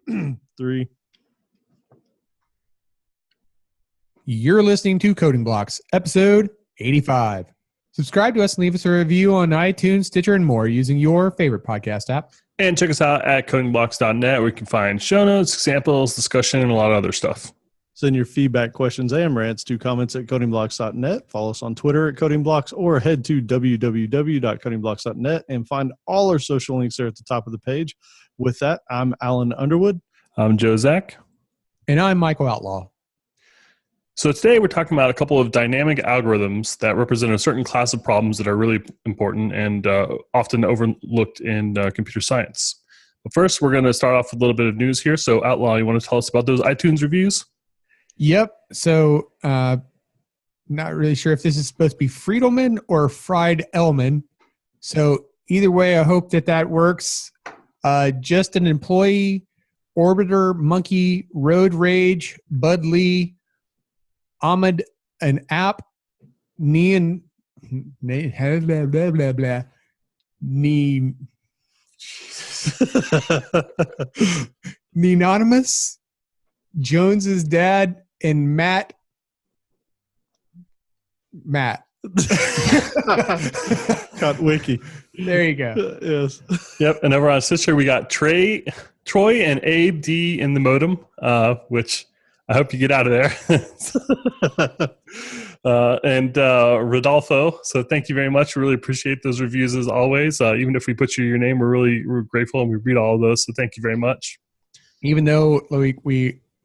3. You're listening to Coding Blocks, episode 85. Subscribe to us and leave us a review on iTunes, Stitcher, and more using your favorite podcast app. And check us out at codingblocks.net where you can find show notes, examples, discussion, and a lot of other stuff. Send your feedback, questions, and rants to comments at codingblocks.net. Follow us on Twitter at codingblocks, or head to www.codingblocks.net and find all our social links there at the top of the page. With that, I'm Alan Underwood. I'm Joe Zach. And I'm Michael Outlaw. So today we're talking about a couple of dynamic algorithms that represent a certain class of problems that are really important and often overlooked in computer science. But first, we're going to start off with a little bit of news here. So Outlaw, you want to tell us about those iTunes reviews? Yep. So not really sure if this is supposed to be Friedelman or Fried Elman. So either way, I hope that works. Just an employee, Orbiter, Monkey, Road Rage, Bud Lee, Ahmed, an app, Neon, blah, blah, blah, blah, Anonymous, Jones's dad, and Matt. Got wiki. There you go. Yes. Yep. And over on Stitcher, we got Troy and Abe D in the modem, which I hope you get out of there. And Rodolfo. So thank you very much. We really appreciate those reviews as always. Even if we butcher your name, we're grateful and we read all of those. So thank you very much. Even though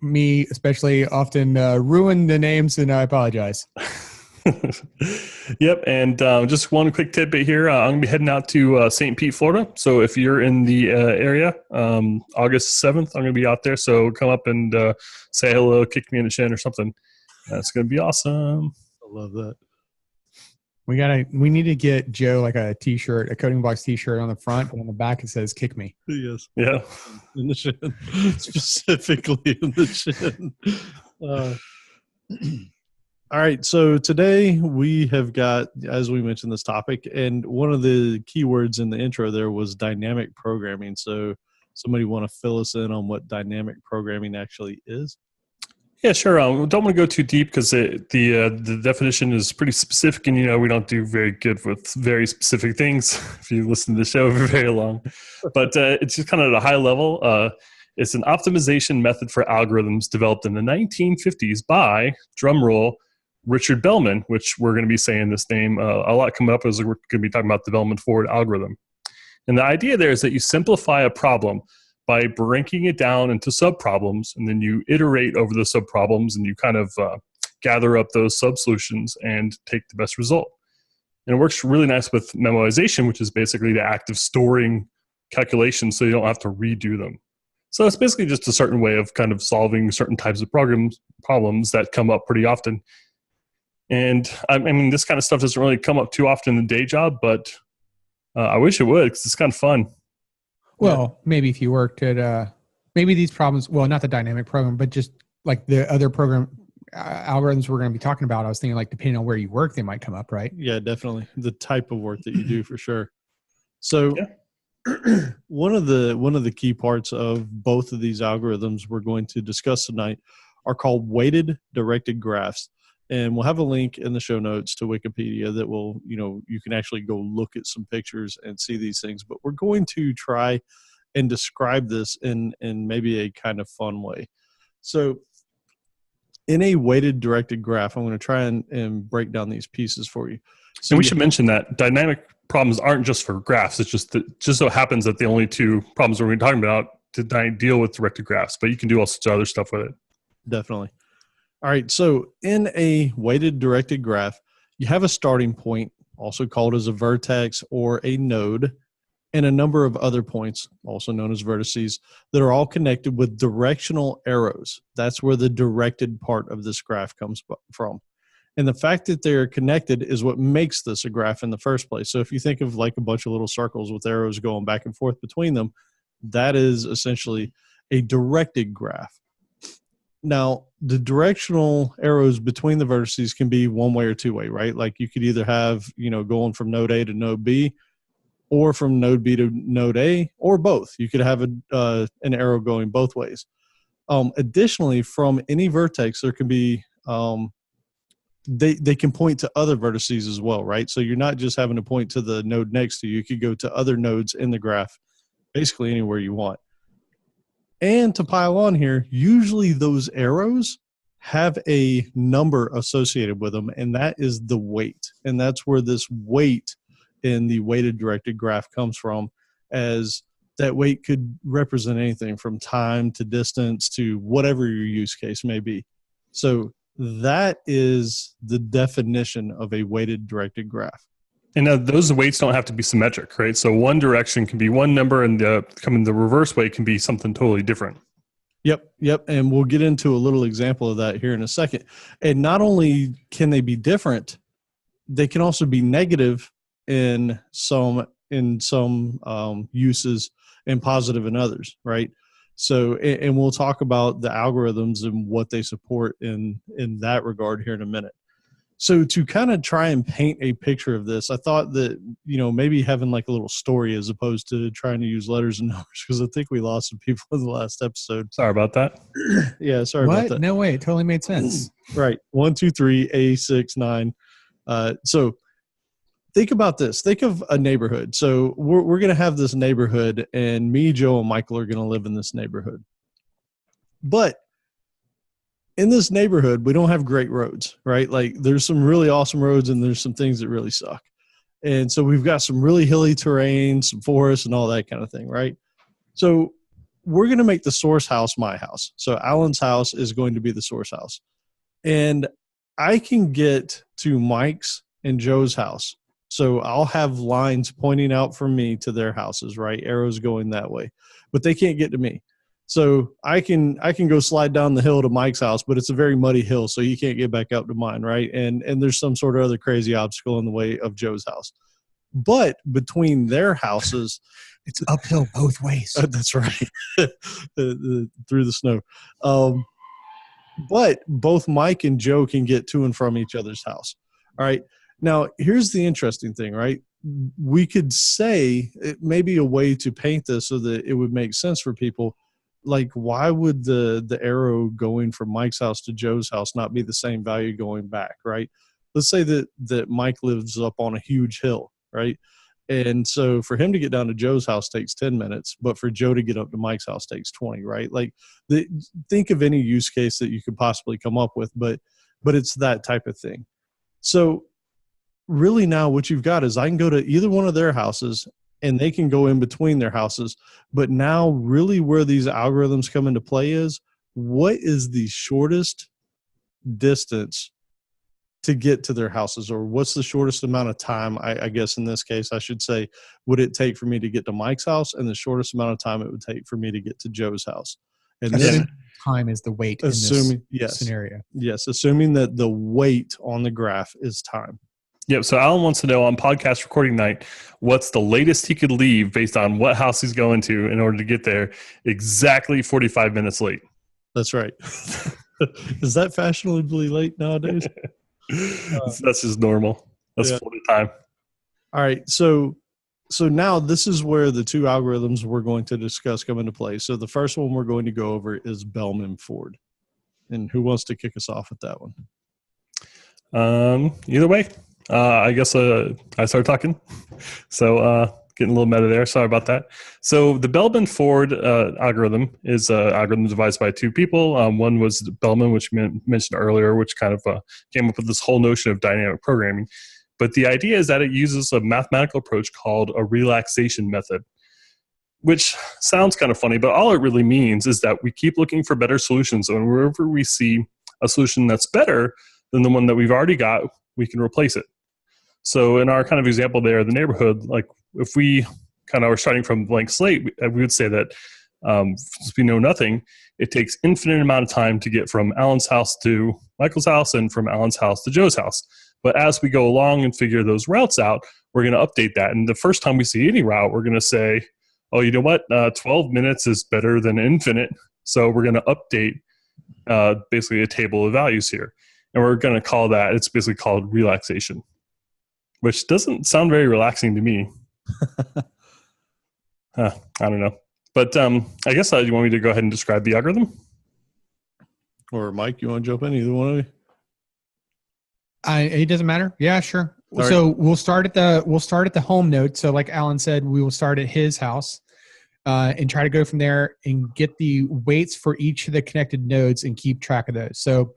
me especially often ruin the names, and I apologize. Yep. And just one quick tidbit here. I'm going to be heading out to St. Pete, Florida. So if you're in the area, August 7th, I'm going to be out there. So come up and say hello, kick me in the shin or something. That's going to be awesome. I love that. We need to get Joe like a t-shirt, a Coding Blocks t-shirt on the front, and on the back it says "Kick me." Yes. Yeah. In the shin. Specifically in the shin. All right. So today we have got, as we mentioned, this topic, and one of the keywords in the intro there was dynamic programming. So somebody want to fill us in on what dynamic programming actually is? Yeah, sure. We don't want to go too deep because the definition is pretty specific, and we don't do very good with very specific things if you listen to the show for very long. But it's just kind of at a high level. It's an optimization method for algorithms developed in the 1950s by, drumroll, Richard Bellman, which we're going to be saying this name a lot coming up as we're going to be talking about the Bellman-Ford algorithm. And the idea there is that you simplify a problem by breaking it down into subproblems, and then you iterate over the subproblems, and you kind of gather up those sub-solutions and take the best result. And it works really nice with memoization, which is basically the act of storing calculations so you don't have to redo them. So it's basically just a certain way of kind of solving certain types of problems that come up pretty often. And I mean, this kind of stuff doesn't really come up too often in the day job, but I wish it would because it's kind of fun. Well, maybe if you worked at maybe these problems, well, not the dynamic program, but just like the other program algorithms we're going to be talking about, I was thinking like depending on where you work, they might come up, right? Yeah, definitely. The type of work that you do for sure. So one of the key parts of both of these algorithms we're going to discuss tonight are called weighted directed graphs. And we'll have a link in the show notes to Wikipedia that will, you can actually go look at some pictures and see these things. But we're going to try and describe this in maybe a kind of fun way. So in a weighted directed graph, I'm going to try and break down these pieces for you. So and we should mention that dynamic problems aren't just for graphs. It's just so happens that the only two problems we're going to be talking about to deal with directed graphs, but you can do all sorts of other stuff with it. Definitely. All right, so in a weighted directed graph, you have a starting point, also called as a vertex or a node, and a number of other points, also known as vertices, that are all connected with directional arrows. That's where the directed part of this graph comes from. And the fact that they're connected is what makes this a graph in the first place. So if you think of like a bunch of little circles with arrows going back and forth between them, that is essentially a directed graph. Now, the directional arrows between the vertices can be one way or two way, right? Like you could either have, going from node A to node B, or from node B to node A, or both. You could have an arrow going both ways. Additionally, from any vertex, there can be they can point to other vertices as well, right? So you're not just having to point to the node next to you. You could go to other nodes in the graph, basically anywhere you want. And to pile on here, usually those arrows have a number associated with them, and that is the weight. And that's where this weight in the weighted directed graph comes from, as that weight could represent anything from time to distance to whatever your use case may be. So that is the definition of a weighted directed graph. And those weights don't have to be symmetric, right? So one direction can be one number, and the reverse weight can be something totally different. Yep. And we'll get into a little example of that here in a second. And not only can they be different, they can also be negative in some uses and positive in others, right? So, and we'll talk about the algorithms and what they support in that regard here in a minute. So to kind of try and paint a picture of this, I thought that, maybe having like a little story as opposed to trying to use letters and numbers, because I think we lost some people in the last episode. Sorry about that. Yeah, sorry about that. No way. It totally made sense. Right. 1, 2, 3, A, 6, 9. So think about this. Think of a neighborhood. So we're going to have this neighborhood, and me, Joe, and Michael are going to live in this neighborhood. But in this neighborhood, we don't have great roads, right? Like there's some really awesome roads and there's some things that really suck. And so we've got some really hilly terrain, some forests and all that kind of thing, right? So we're going to make the source house my house. So Alan's house is going to be the source house. And I can get to Mike's and Joe's house. So I'll have lines pointing out from me to their houses, right? Arrows going that way, but they can't get to me. So I can go slide down the hill to Mike's house, but it's a very muddy hill, so you can't get back up to mine, right? And there's some sort of other crazy obstacle in the way of Joe's house. But between their houses, it's uphill both ways. That's right, through the snow. But both Mike and Joe can get to and from each other's house. All right. Now, here's the interesting thing, right? We could say it may be a way to paint this so that it would make sense for people. Like, why would the arrow going from Mike's house to Joe's house not be the same value going back, right? Let's say that Mike lives up on a huge hill, right? And so for him to get down to Joe's house takes 10 minutes, but for Joe to get up to Mike's house takes 20, right? Like, think of any use case that you could possibly come up with, but it's that type of thing. So really now what you've got is I can go to either one of their houses and they can go in between their houses. But now really where these algorithms come into play is, what is the shortest distance to get to their houses, or what's the shortest amount of time, I guess in this case I should say, would it take for me to get to Mike's house, and the shortest amount of time it would take for me to get to Joe's house. And then time is the weight in this scenario. Yes, assuming that the weight on the graph is time. Yep. So Alan wants to know on podcast recording night, what's the latest he could leave based on what house he's going to in order to get there exactly 45 minutes late. That's right. Is that fashionably late nowadays? That's just normal. That's Florida time. All right. So now this is where the two algorithms we're going to discuss come into play. So the first one we're going to go over is Bellman-Ford. And who wants to kick us off with that one? Either way. I guess I started talking. So getting a little meta there. Sorry about that. So the Bellman-Ford algorithm is an algorithm devised by two people. One was Bellman, which you mentioned earlier, which kind of came up with this whole notion of dynamic programming. But the idea is that it uses a mathematical approach called a relaxation method, which sounds kind of funny, but all it really means is that we keep looking for better solutions. And wherever we see a solution that's better than the one that we've already got, we can replace it. So in our kind of example there, the neighborhood, like if we kind of are starting from blank slate, we would say that since we know nothing, it takes infinite amount of time to get from Alan's house to Michael's house and from Alan's house to Joe's house. But as we go along and figure those routes out, we're going to update that. And the first time we see any route, we're going to say, oh, you know what? 12 minutes is better than infinite. So we're going to update basically a table of values here. And we're going to call that, it's basically called relaxation, which doesn't sound very relaxing to me. I don't know. But I guess you want me to go ahead and describe the algorithm? Or Mike, you want to jump in? Either one of you? It doesn't matter. Yeah, sure. All So we'll start at the home node. So like Alan said, we will start at his house and try to go from there and get the weights for each of the connected nodes and keep track of those. So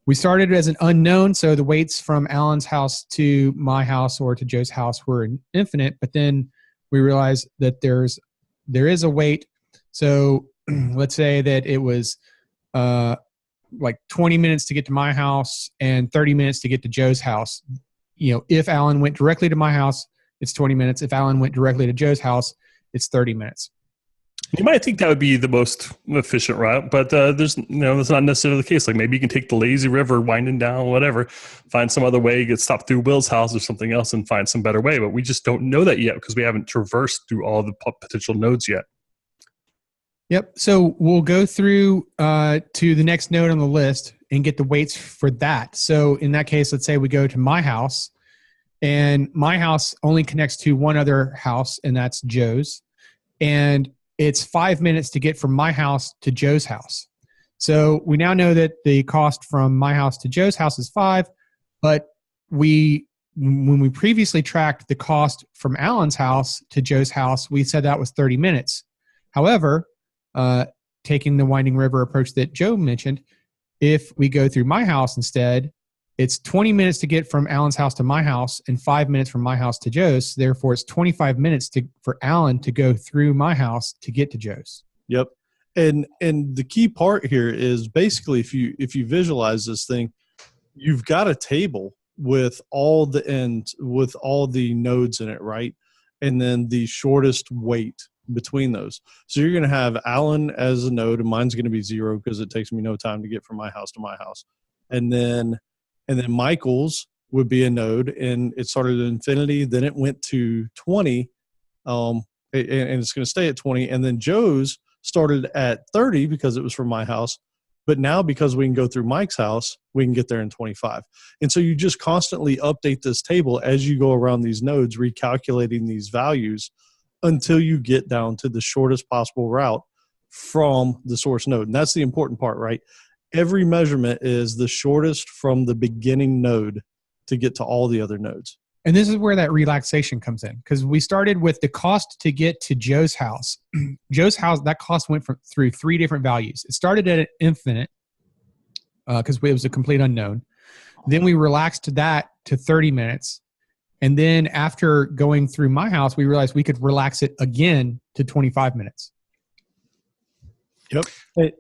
we started as an unknown. So the weights from Alan's house to my house or to Joe's house were infinite. But then we realized that there is a weight. So let's say that it was like 20 minutes to get to my house and 30 minutes to get to Joe's house. You know, if Alan went directly to my house, it's 20 minutes. If Alan went directly to Joe's house, it's 30 minutes. You might think that would be the most efficient route, but that's not necessarily the case. Like maybe you can take the lazy river, winding down, whatever, find some other way, get stopped through Will's house or something else and find some better way. But we just don't know that yet because we haven't traversed through all the potential nodes yet. Yep. So we'll go through to the next node on the list and get the weights for that. So in that case, let's say we go to my house, and my house only connects to one other house, and that's Joe's. And it's 5 minutes to get from my house to Joe's house. So we now know that the cost from my house to Joe's house is 5, but when we previously tracked the cost from Alan's house to Joe's house, we said that was 30 minutes. However, taking the winding river approach that Joe mentioned, if we go through my house instead, it's 20 minutes to get from Alan's house to my house and 5 minutes from my house to Joe's. Therefore, it's 25 minutes for Alan to go through my house to get to Joe's. Yep. And the key part here is basically if you visualize this thing, you've got a table with all the nodes in it, right? And then the shortest weight between those. So you're going to have Alan as a node, and mine's going to be 0 because it takes me no time to get from my house to my house. And then Michael's would be a node, and it started at infinity. Then it went to 20, and it's going to stay at 20. And then Joe's started at 30 because it was from my house. But now because we can go through Mike's house, we can get there in 25. And so you just constantly update this table as you go around these nodes, recalculating these values until you get down to the shortest possible route from the source node. And that's the important part, right? Every measurement is the shortest from the beginning node to get to all the other nodes. And this is where that relaxation comes in, because we started with the cost to get to Joe's house. Joe's house, that cost went through 3 different values. It started at infinite because it was a complete unknown. Then we relaxed that to 30 minutes. And then after going through my house, we realized we could relax it again to 25 minutes. Yep.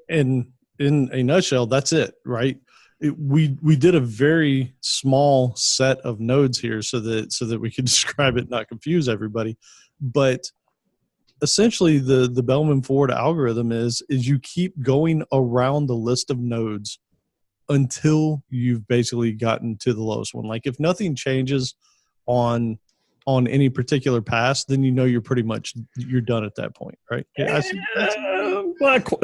And in a nutshell, that's it, right? We did a very small set of nodes here so that we could describe it, not confuse everybody. But essentially, the Bellman-Ford algorithm is you keep going around the list of nodes until you've basically gotten to the lowest one. Like if nothing changes on any particular pass, then you know you're done at that point, right? Yeah,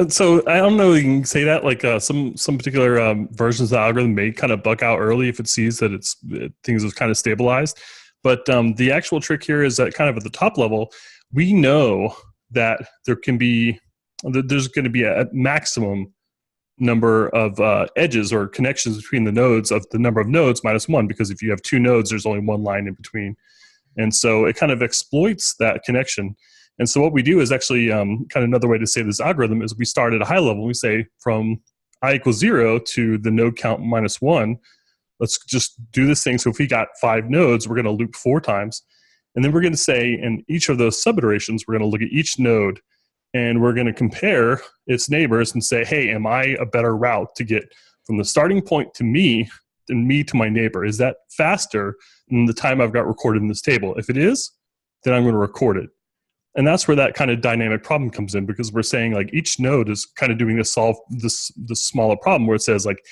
so I don't know if you can say that. Like some particular versions of the algorithm may kind of buck out early if it sees that things have kind of stabilized. But the actual trick here is that kind of at the top level, we know that there's going to be a maximum number of edges or connections between the nodes of the number of nodes minus 1, because if you have 2 nodes, there's only 1 line in between. And so it kind of exploits that connection. And so what we do is actually kind of another way to say this algorithm is we start at a high level. We say from I equals 0 to the node count minus 1, let's just do this thing. So if we got 5 nodes, we're going to loop 4 times. And then we're going to say in each of those sub-iterations, we're going to look at each node and we're going to compare its neighbors and say, hey, am I a better route to get from the starting point to me than me to my neighbor? Is that faster than the time I've got recorded in this table? If it is, then I'm going to record it. And that's where that kind of dynamic problem comes in, because we're saying like each node is kind of doing this smaller problem where it says like,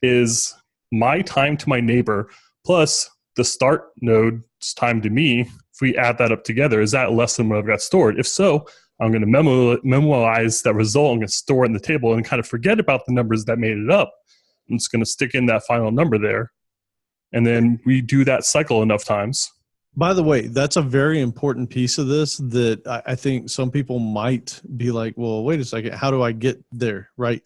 is my time to my neighbor plus the start node's time to me, if we add that up together, is that less than what I've got stored? If so, I'm going to memorize that result. I'm going to store it in the table and kind of forget about the numbers that made it up. I'm just going to stick in that final number there. And then we do that cycle enough times. By the way, that's a very important piece of this that I think some people might be like, well, wait a second, how do I get there, right?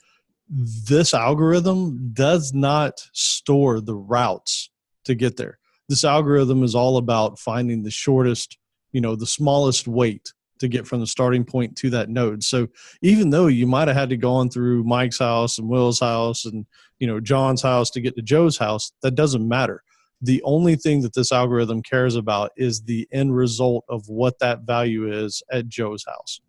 This algorithm does not store the routes to get there. This algorithm is all about finding the shortest, the smallest weight to get from the starting point to that node. So even though you might have had to go on through Mike's house and Will's house and, John's house to get to Joe's house, that doesn't matter. The only thing that this algorithm cares about is the end result of what that value is at Joe's house.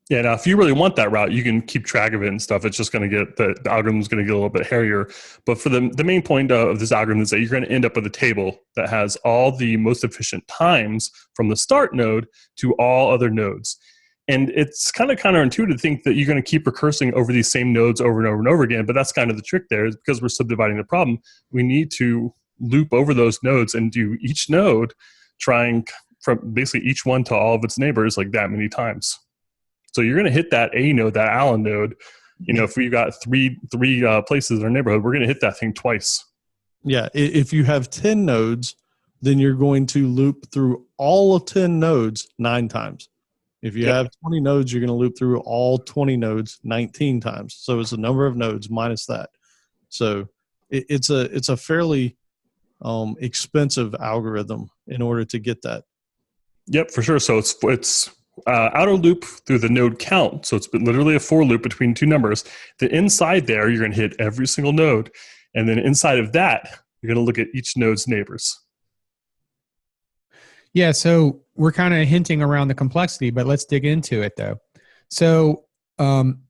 Yeah, now if you really want that route, you can keep track of it and stuff. It's just going to get, the algorithm is going to get a little bit hairier. But for the main point of this algorithm is that you're going to end up with a table that has all the most efficient times from the start node to all other nodes. And it's kind of counterintuitive to think that you're going to keep recursing over these same nodes over and over and over again. But that's kind of the trick there, is because we're subdividing the problem. We need to loop over those nodes and do each node trying from basically each one to all of its neighbors like that many times. So you're going to hit that A node, that Allen node. If we've got three places in our neighborhood, we're going to hit that thing twice. Yeah. If you have 10 nodes, then you're going to loop through all of 10 nodes 9 times. If you have 20 nodes, you're going to loop through all 20 nodes 19 times. So it's the number of nodes minus that. So it's a fairly expensive algorithm in order to get that. Yep, for sure. So it's outer loop through the node count. So it's literally a for loop between two numbers. The inside there, you're going to hit every single node. And then inside of that, you're going to look at each node's neighbors. Yeah, so we're kind of hinting around the complexity, but let's dig into it though. So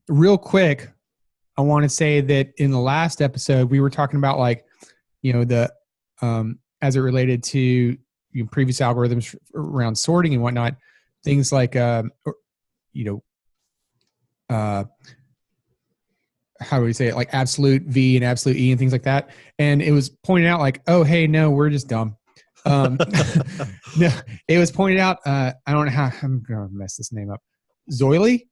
real quick, I want to say that in the last episode, we were talking about the as it related to previous algorithms around sorting and whatnot, things like how do we say it, like absolute V and absolute E and things like that. And it was pointed out like, oh, hey, no, we're just dumb. No, it was pointed out, I don't know how I'm going to mess this name up. Zoily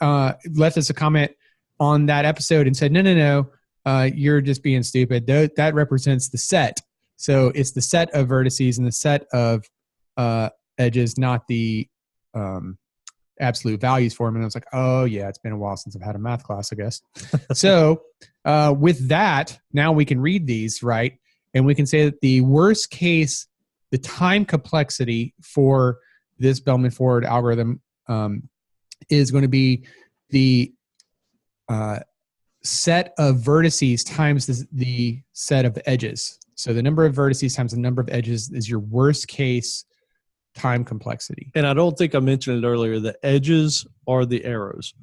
left us a comment on that episode and said, no, you're just being stupid. That represents the set. So it's the set of vertices and the set of edges, not the absolute values for them. And I was like, oh yeah, it's been a while since I've had a math class, I guess. So with that, now we can read these, right? And we can say that the worst case, the time complexity for this Bellman-Ford algorithm is going to be the set of vertices times the set of edges. So the number of vertices times the number of edges is your worst case time complexity. And I don't think I mentioned it earlier. The edges are the arrows,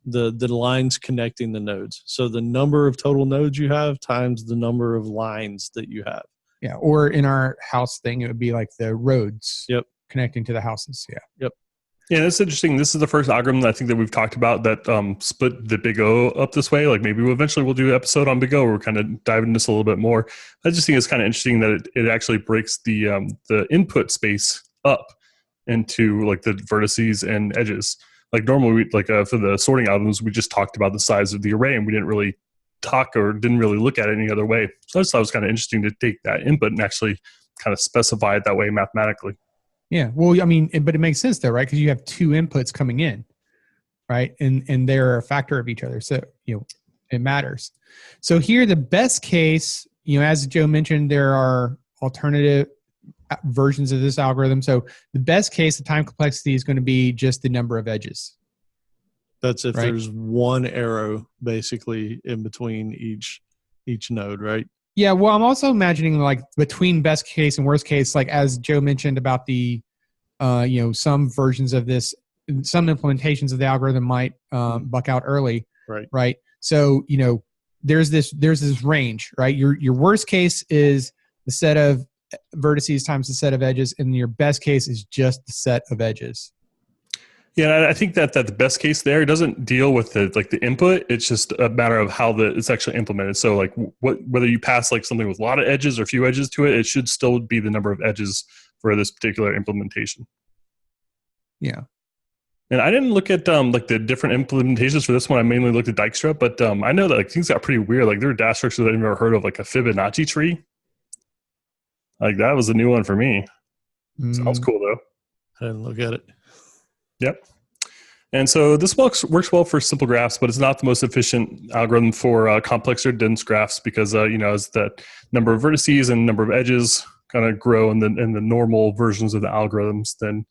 the lines connecting the nodes. So the number of total nodes you have times the number of lines that you have. Yeah. Or in our house thing, it would be like the roads. Yep. Connecting to the houses. Yeah. Yep. Yeah, that's interesting. This is the first algorithm I think that we've talked about that split the Big O up this way. Like maybe we'll do an episode on Big O where we're kind of diving into this a little bit more. I just think it's kind of interesting that it actually breaks the input space up into like the vertices and edges. Like normally, for the sorting algorithms, we just talked about the size of the array and we didn't really talk or didn't really look at it any other way. So I just thought it was kind of interesting to take that input and actually kind of specify it that way mathematically. Yeah. Well, I mean, but it makes sense though, right? Because you have two inputs coming in, right? And they're a factor of each other. So, it matters. So here, the best case, as Joe mentioned, there are alternative versions of this algorithm. So the best case, the time complexity is going to be just the number of edges. That's if there's one arrow basically in between each node, right? Yeah, well, I'm also imagining like between best case and worst case, like as Joe mentioned about the, some versions of this, some implementations of the algorithm might buck out early, right? So there's this range, right? Your worst case is the set of vertices times the set of edges, and your best case is just the set of edges. Yeah, I think that the best case there doesn't deal with the input. It's just a matter of how it's actually implemented. So like whether you pass like something with a lot of edges or few edges to it, it should still be the number of edges for this particular implementation. Yeah. And I didn't look at like the different implementations for this one. I mainly looked at Dijkstra, but I know that like things got pretty weird. Like there are dash structures that I've never heard of, like a Fibonacci tree. Like that was a new one for me. Sounds cool though. I didn't look at it. Yep. And so this works well for simple graphs, but it's not the most efficient algorithm for complex or dense graphs because as the number of vertices and number of edges kind of grow in the normal versions of the algorithms, then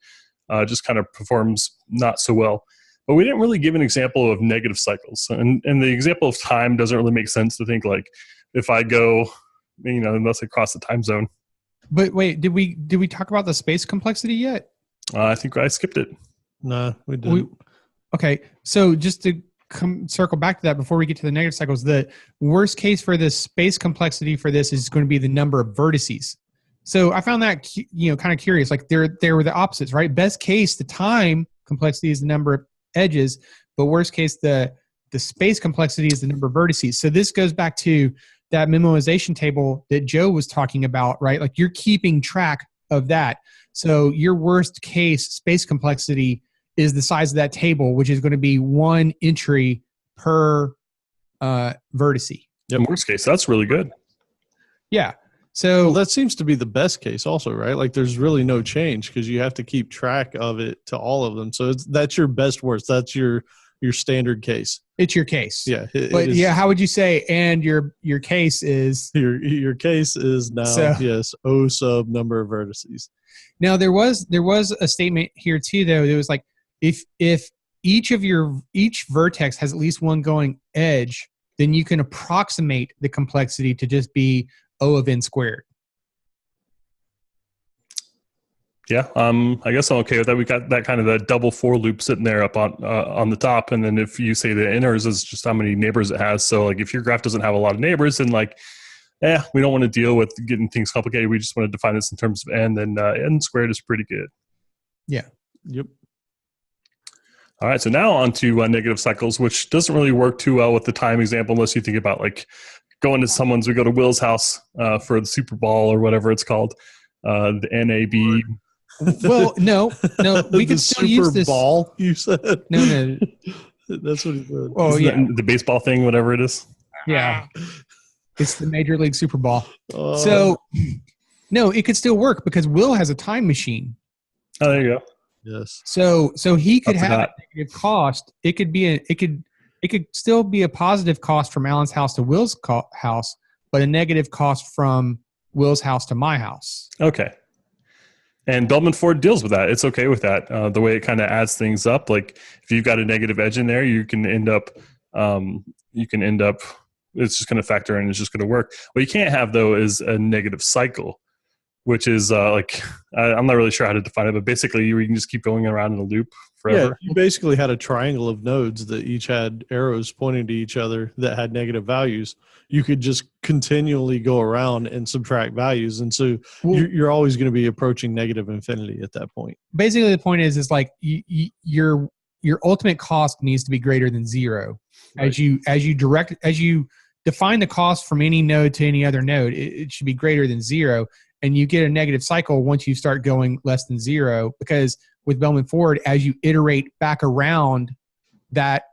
just kind of performs not so well. But we didn't really give an example of negative cycles, and the example of time doesn't really make sense to think like if I go, unless I cross the time zone. But wait, did we talk about the space complexity yet? I think I skipped it. No, we didn't. Okay, so just to circle back to that before we get to the negative cycles, the worst case for the space complexity for this is going to be the number of vertices. So I found that kind of curious. Like they were the opposites, right? Best case, the time complexity is the number of edges, but worst case, the space complexity is the number of vertices. So this goes back to that memoization table that Joe was talking about, right? Like you're keeping track of that. So your worst case space complexity is the size of that table, which is going to be one entry per vertice. Yep. In worst case, that's really good. Yeah. So that seems to be the best case also, right? Like there's really no change because you have to keep track of it to all of them. So that's your best worst. That's your standard case. It's your case. Yeah. How would you say, and your case is? Your case is now, yes, O sub number of vertices. Now there was a statement here too, though. It was like, if each vertex has at least one going edge, then you can approximate the complexity to just be O of n squared. Yeah, I guess I'm okay with that. We got that kind of the double for loop sitting there up on the top, and then if you say the inners is just how many neighbors it has. So like if your graph doesn't have a lot of neighbors, then like, we don't want to deal with getting things complicated. We just want to define this in terms of n. Then n squared is pretty good. Yeah. Yep. All right, so now on to negative cycles, which doesn't really work too well with the time example unless you think about like going to we go to Will's house for the Super Bowl or whatever it's called, the NAB. Well, no, we can still use this. Super Bowl, you said? No. That's what he said. Oh, yeah. The baseball thing, whatever it is. Yeah. It's the Major League Super Bowl. So, no, it could still work because Will has a time machine. Oh, there you go. Yes. So he could have a negative cost. It could still be a positive cost from Alan's house to Will's house, but a negative cost from Will's house to my house. Okay. And Bellman-Ford deals with that. It's okay with that. The way it kind of adds things up, like if you've got a negative edge in there, you can end up, it's just going to factor in. It's just going to work. What you can't have though is a negative cycle, which is I'm not really sure how to define it, but basically you can just keep going around in a loop forever. Yeah, you basically had a triangle of nodes that each had arrows pointing to each other that had negative values. You could just continually go around and subtract values. And so you're always going to be approaching negative infinity at that point. Basically, the point is like your ultimate cost needs to be greater than zero. Right. As you define the cost from any node to any other node, it should be greater than zero. And you get a negative cycle once you start going less than zero, because with Bellman-Ford, as you iterate back around that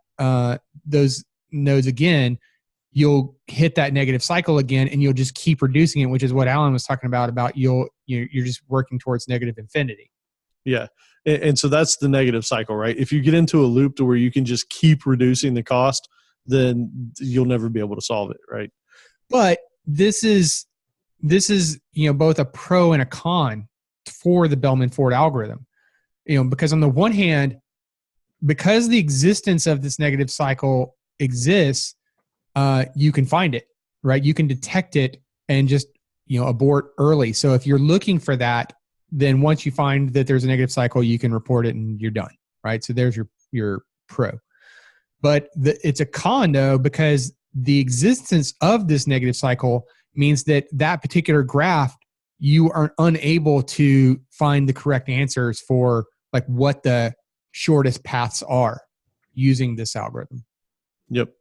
those nodes again, you'll hit that negative cycle again, and you'll just keep reducing it, which is what Alan was talking about you're just working towards negative infinity. Yeah. And so that's the negative cycle, right? If you get into a loop to where you can just keep reducing the cost, then you'll never be able to solve it, right? But this is both a pro and a con for the Bellman-Ford algorithm. Because on the one hand, because the existence of this negative cycle exists, you can find it, right? You can detect it and just abort early. So if you're looking for that, then once you find that there's a negative cycle, you can report it and you're done, right? So there's your pro. But it's a con though, because the existence of this negative cycle means that particular graph, you are unable to find the correct answers for like what the shortest paths are using this algorithm. Yep.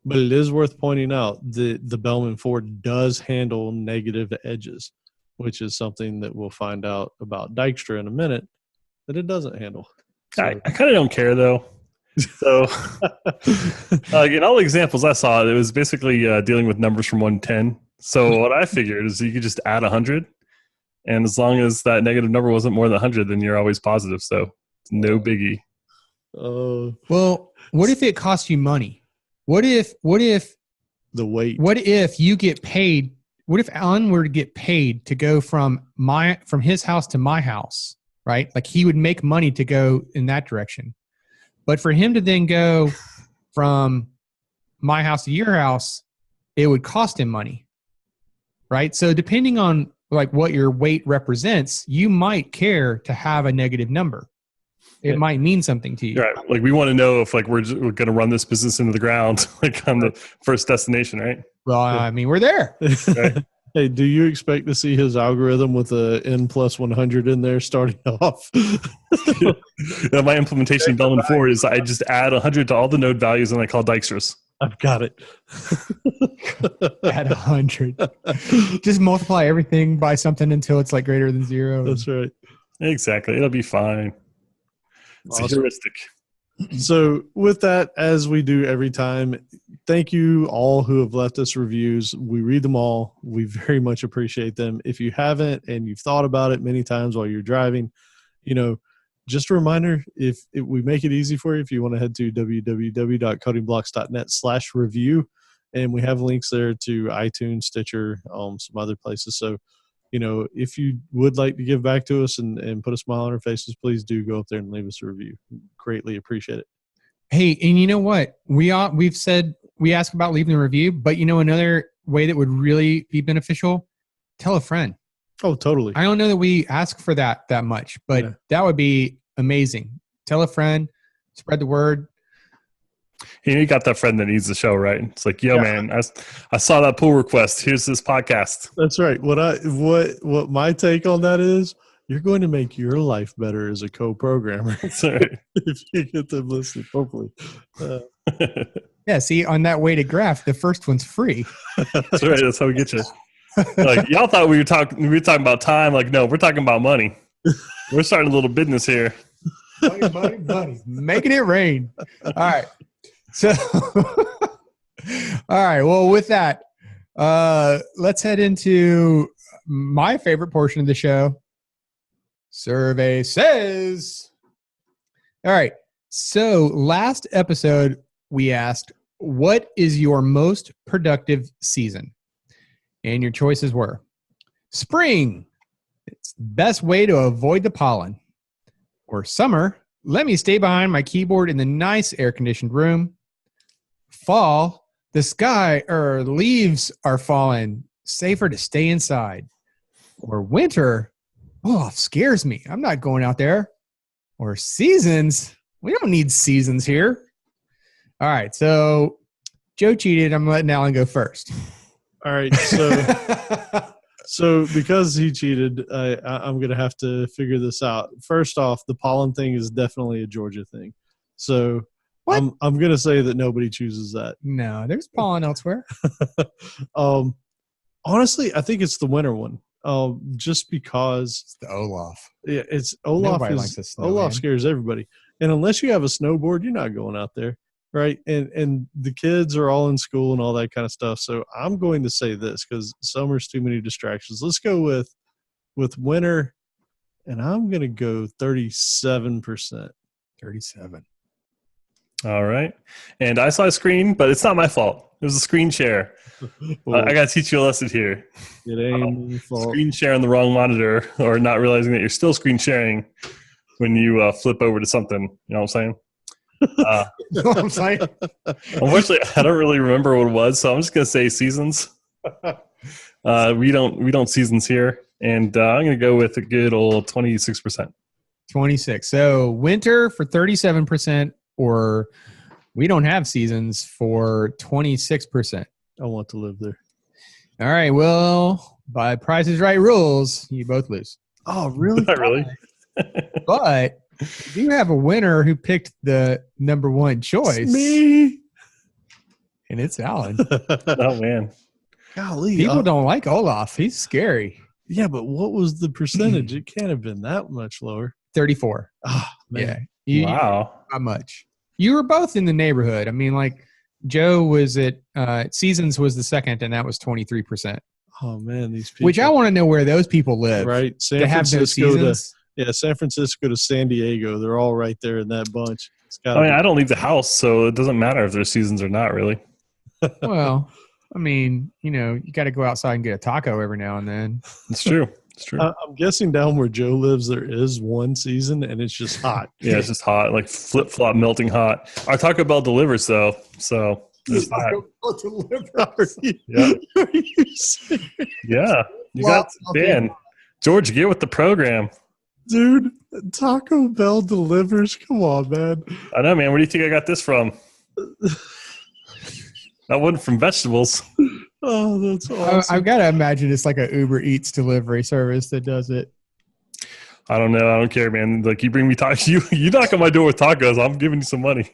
But it is worth pointing out the Bellman-Ford does handle negative edges, which is something that we'll find out about Dijkstra in a minute that it doesn't handle. So. I kind of don't care though. So in all the examples I saw, it was basically dealing with numbers from 1 to 10. So what I figured is you could just add 100 And as long as that negative number wasn't more than 100, then you're always positive. So it's no biggie. Well, what if it costs you money? What if the weight? What if you get paid? What if Alan were to get paid to go from his house to my house, right? Like he would make money to go in that direction. But for him to then go from my house to your house, it would cost him money, right? So depending on like what your weight represents, you might care to have a negative number. It might mean something to you. Right. Like we want to know if like we're going to run this business into the ground, like on the first destination, right? Well, I mean, we're there. Right. Hey, do you expect to see his algorithm with a N plus 100 in there starting off? My implementation of Bellman-Ford is I just add 100 to all the node values and I call Dijkstras. I've got it. Add 100. Just multiply everything by something until it's like greater than 0. That's right. Exactly. It'll be fine. It's Awesome. heuristic. So with that, as we do every time, thank you all who have left us reviews. We read them all. We very much appreciate them. If you haven't and you've thought about it many times while you're driving, just a reminder, if we make it easy for you, if you want to head to www.codingblocks.net/review, and we have links there to iTunes, Stitcher, some other places. So, if you would like to give back to us and put a smile on our faces, please do go up there and leave us a review. Greatly appreciate it. Hey, and you know what? We've said we ask about leaving a review, but another way that would really be beneficial, tell a friend. Oh, totally. I don't know that we ask for that much, but that would be amazing. Tell a friend, spread the word. You got that friend that needs the show, right? It's like, man, I saw that pull request. Here's this podcast. That's right. What my take on that is, you're going to make your life better as a co-programmer. That's right. If you get them listening, hopefully. Yeah, see, on that weighted graph, the first one's free. That's right. That's how we get you. Like y'all thought we were talking about time. Like, no, we're talking about money. We're starting a little business here. Money. Making it rain. All right. So, all right. Well, with that, let's head into my favorite portion of the show. Survey says. All right. So last episode, we asked, what is your most productive season? And your choices were spring. It's the best way to avoid the pollen. Or summer. Let me stay behind my keyboard in the nice air-conditioned room. Fall. The leaves are falling. Safer to stay inside. Or winter. Oh, scares me. I'm not going out there. Or seasons. We don't need seasons here. All right. So Joe cheated. I'm letting Alan go first. All right. So because he cheated, I'm going to have to figure this out. First off, the pollen thing is definitely a Georgia thing. So what? I'm going to say that nobody chooses that. No, there's pollen elsewhere. Honestly, I think it's the winter one. Just because it's the Olaf. Yeah, it's Olaf. Olaf scares everybody. And unless you have a snowboard, you're not going out there. Right. And the kids are all in school and all that kind of stuff. So I'm going to say this because summer's too many distractions. Let's go with winter. And I'm going to go 37%. 37. All right. And I saw a screen, but it's not my fault. It was a screen share. I got to teach you a lesson here. It ain't your fault. Screen share on the wrong monitor or not realizing that you're still screen sharing when you flip over to something. You know what I'm saying? You know what I'm saying? Unfortunately, I don't really remember what it was, so I'm just gonna say seasons. We don't seasons here, and I'm gonna go with a good old 26%. 26. So winter for 37%, or we don't have seasons for 26%. I want to live there. All right. Well, by Price is Right rules, you both lose. Oh, really? Not really. But you have a winner who picked the number one choice. It's me. And it's Alan. Oh, man. Golly. People don't like Olaf. He's scary. Yeah, but what was the percentage? It can't have been that much lower. 34. Oh, man. Yeah. Wow. Not much. You were both in the neighborhood. I mean, like Joe was at Seasons was the second, and that was 23%. Oh man, these people. Which I want to know where those people live. Right, They have no seasons. San Francisco to San Diego. They're all right there in that bunch. I don't leave the house, so it doesn't matter if there's seasons or not, really. Well, I mean, you got to go outside and get a taco every now and then. It's true. It's true. I'm guessing down where Joe lives, there is one season, and it's just hot. Yeah, it's just hot, like flip-flop melting hot. Our Taco Bell delivers, though, so there's that. Yeah. Are you serious? Yeah. You got Dan. George, get with the program. Dude, Taco Bell delivers. Come on, man. I know, man. Where do you think I got this from? That wasn't from vegetables. Oh, that's awesome. I've got to imagine it's like a Uber Eats delivery service that does it. I don't know. I don't care, man. Like, you bring me tacos. You knock on my door with tacos, I'm giving you some money.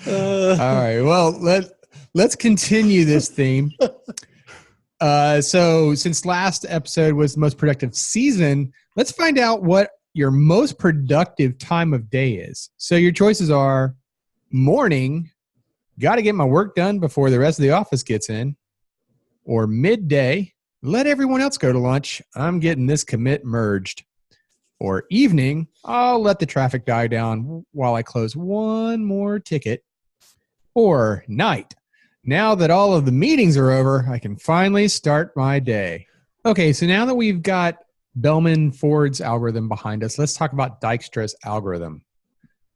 All right. Well, let's continue this theme. So since last episode was the most productive season, let's find out what your most productive time of day is. So your choices are morning, got to get my work done before the rest of the office gets in, or midday, let everyone else go to lunch. I'm getting this commit merged. Or evening, I'll let the traffic die down while I close one more ticket. Or night, now that all of the meetings are over, I can finally start my day. Okay, so now that we've got Bellman-Ford's algorithm behind us, let's talk about Dijkstra's algorithm.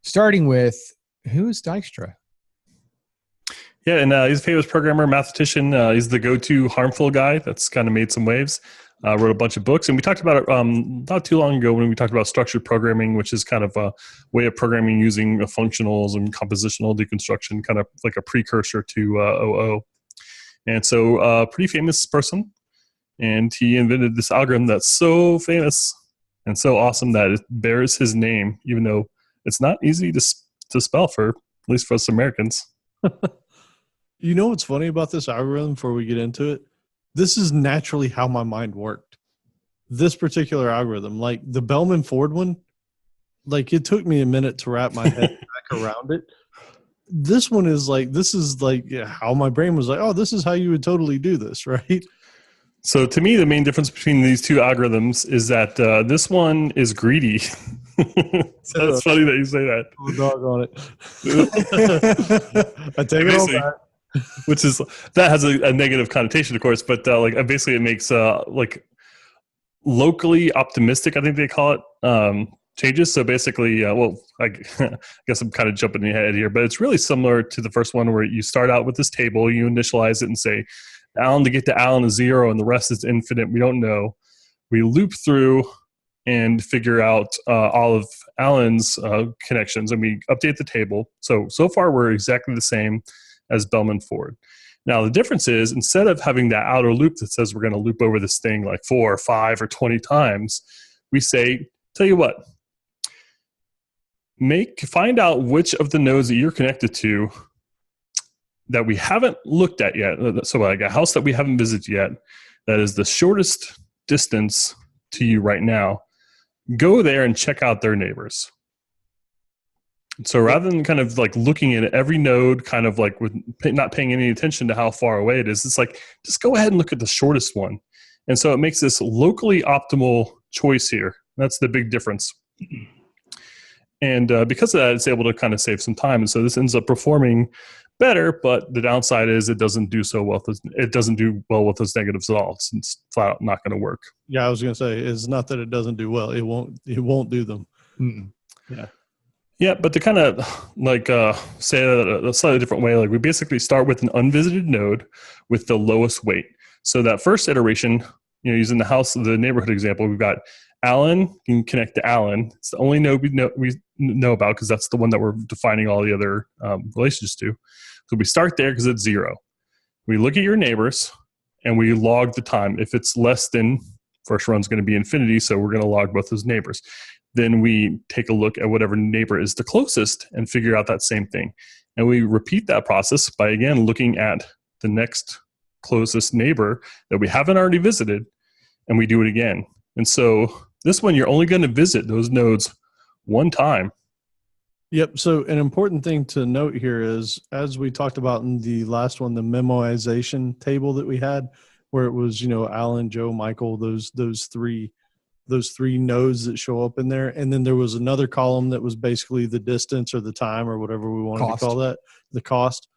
Starting with, who's Dijkstra? Yeah, and he's a famous programmer, mathematician. He's the go-to harmful guy that's kind of made some waves. Wrote a bunch of books, and we talked about it not too long ago when we talked about structured programming, which is kind of a way of programming using functionals and compositional deconstruction, kind of like a precursor to OO. And so pretty famous person, and he invented this algorithm that's so famous and so awesome that it bears his name, even though it's not easy to spell for, at least for us Americans. You know what's funny about this algorithm before we get into it? This is naturally how my mind worked. This particular algorithm, like the Bellman-Ford one, like it took me a minute to wrap my head back around it. This one is like, how my brain was like, oh, this is how you would totally do this, right? So to me, the main difference between these two algorithms is that this one is greedy. So it's funny that you say that. Oh, dog on it. I take it all back. Which is, that has a negative connotation, of course, but basically it makes like locally optimistic, I think they call it, changes. So basically, I guess I'm kind of jumping ahead here, but it's really similar to the first one where you start out with this table, you initialize it and say, Alan to get to Alan is 0 and the rest is infinite. We don't know. We loop through and figure out all of Alan's connections, and we update the table. So far we're exactly the same as Bellman-Ford. Now the difference is, instead of having that outer loop that says we're going to loop over this thing like 4 or 5 or 20 times, we say, tell you what, find out which of the nodes that you're connected to that we haven't looked at yet. So like a house that we haven't visited yet, that is the shortest distance to you right now. Go there and check out their neighbors. So rather than kind of like looking at every node, kind of like with not paying any attention to how far away it is, it's like, just go ahead and look at the shortest one. And so it makes this locally optimal choice here. That's the big difference. And because of that, it's able to kind of save some time. And so this ends up performing better, but the downside is it doesn't do so well. It doesn't do well with those negatives at all. It's flat out not going to work. Yeah, I was going to say, it's not that it doesn't do well. It won't do them. Mm-mm. Yeah. Yeah, but to kind of like say that a slightly different way, like we basically start with an unvisited node with the lowest weight. So that first iteration, using the neighborhood example, we've got Alan can connect to Alan. It's the only node we know about because that's the one that we're defining all the other relationships to. So we start there because it's 0. We look at your neighbors and we log the time. If it's less than, first run's going to be infinity, so we're going to log both those neighbors. Then we take a look at whatever neighbor is the closest and figure out that same thing. And we repeat that process by, again, looking at the next closest neighbor that we haven't already visited, and we do it again. And so this one, you're only going to visit those nodes one time. Yep. So an important thing to note here is, as we talked about in the last one, the memoization table that we had, where it was, Alan, Joe, Michael, those three nodes that show up in there. And then there was another column that was basically the distance or the time or whatever we wanted to call that, the cost.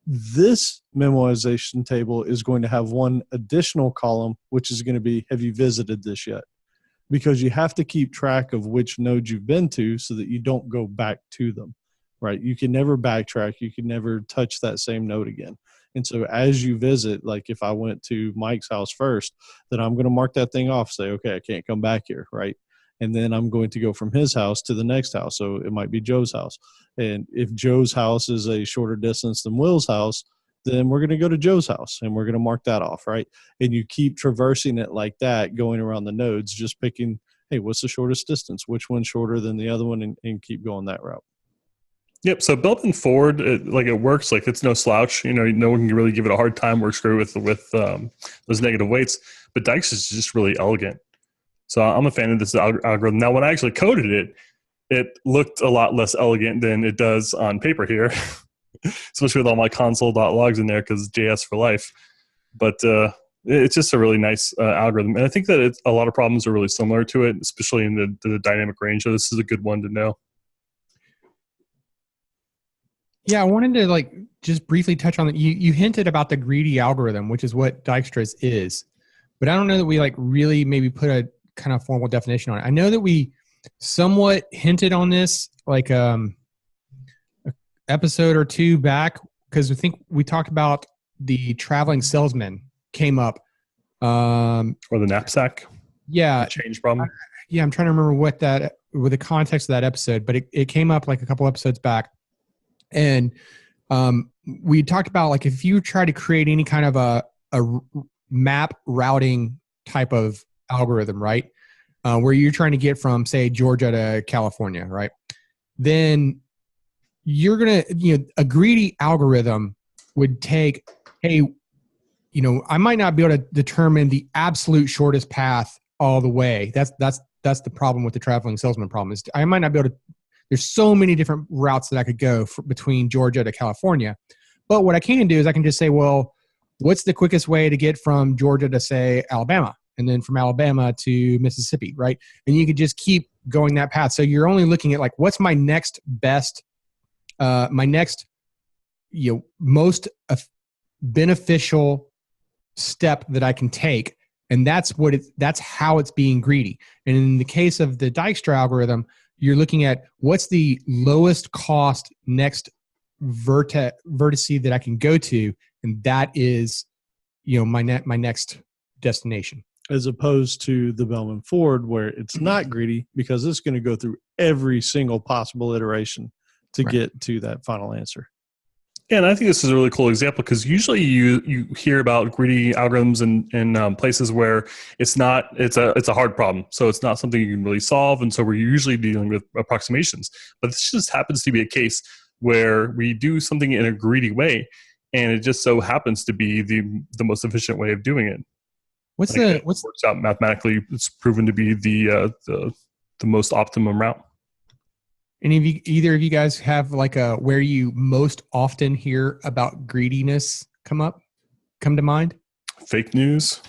This memoization table is going to have one additional column, which is going to be, have you visited this yet? Because you have to keep track of which nodes you've been to so that you don't go back to them, right? You can never backtrack. You can never touch that same node again. And so as you visit, like if I went to Mike's house first, then I'm going to mark that thing off, say, okay, I can't come back here, right? And then I'm going to go from his house to the next house. So it might be Joe's house. And if Joe's house is a shorter distance than Will's house, then we're going to go to Joe's house and we're going to mark that off, right? And you keep traversing it like that, going around the nodes, just picking, hey, what's the shortest distance? Which one's shorter than the other one? And keep going that route. Yep. So Bellman-Ford, it works. Like it's no slouch. No one can really give it a hard time. Works great with those negative weights. But Dijkstra is just really elegant. So I'm a fan of this algorithm. Now, when I actually coded it, it looked a lot less elegant than it does on paper here, especially with all my console.logs in there because JS for life. But it's just a really nice algorithm. And I think that a lot of problems are really similar to it, especially in the dynamic range. So this is a good one to know. Yeah, I wanted to just briefly touch on it. You hinted about the greedy algorithm, which is what Dijkstra's is, but I don't know that we really maybe put a kind of formal definition on it. I know that we somewhat hinted on this an episode or two back because I think we talked about the traveling salesman came up, or the knapsack. Yeah, the change problem. I'm trying to remember what the context of that episode, but it came up like a couple episodes back. And we talked about if you try to create any kind of a map routing type of algorithm, right, where you're trying to get from, say, Georgia to California, right, then you're going to, a greedy algorithm would take, hey, I might not be able to determine the absolute shortest path all the way. That's the problem with the traveling salesman problem is I might not be able to. There's so many different routes that I could go between Georgia to California. But what I can do is I can just say, well, what's the quickest way to get from Georgia to, say, Alabama? And then from Alabama to Mississippi, right? And you could just keep going that path. So you're only looking at what's my next best, most beneficial step that I can take. And that's how it's being greedy. And in the case of the Dijkstra algorithm, you're looking at what's the lowest cost next vertex that I can go to, and that is, my next destination. As opposed to the Bellman-Ford, where it's not greedy because it's going to go through every single possible iteration to get to that final answer. Yeah, and I think this is a really cool example because usually you hear about greedy algorithms in places where it's a hard problem. So it's not something you can really solve. And so we're usually dealing with approximations. But this just happens to be a case where we do something in a greedy way, and it just so happens to be the most efficient way of doing it. It works out mathematically. It's proven to be the most optimum route. Either of you guys have where you most often hear about greediness come to mind? Fake news.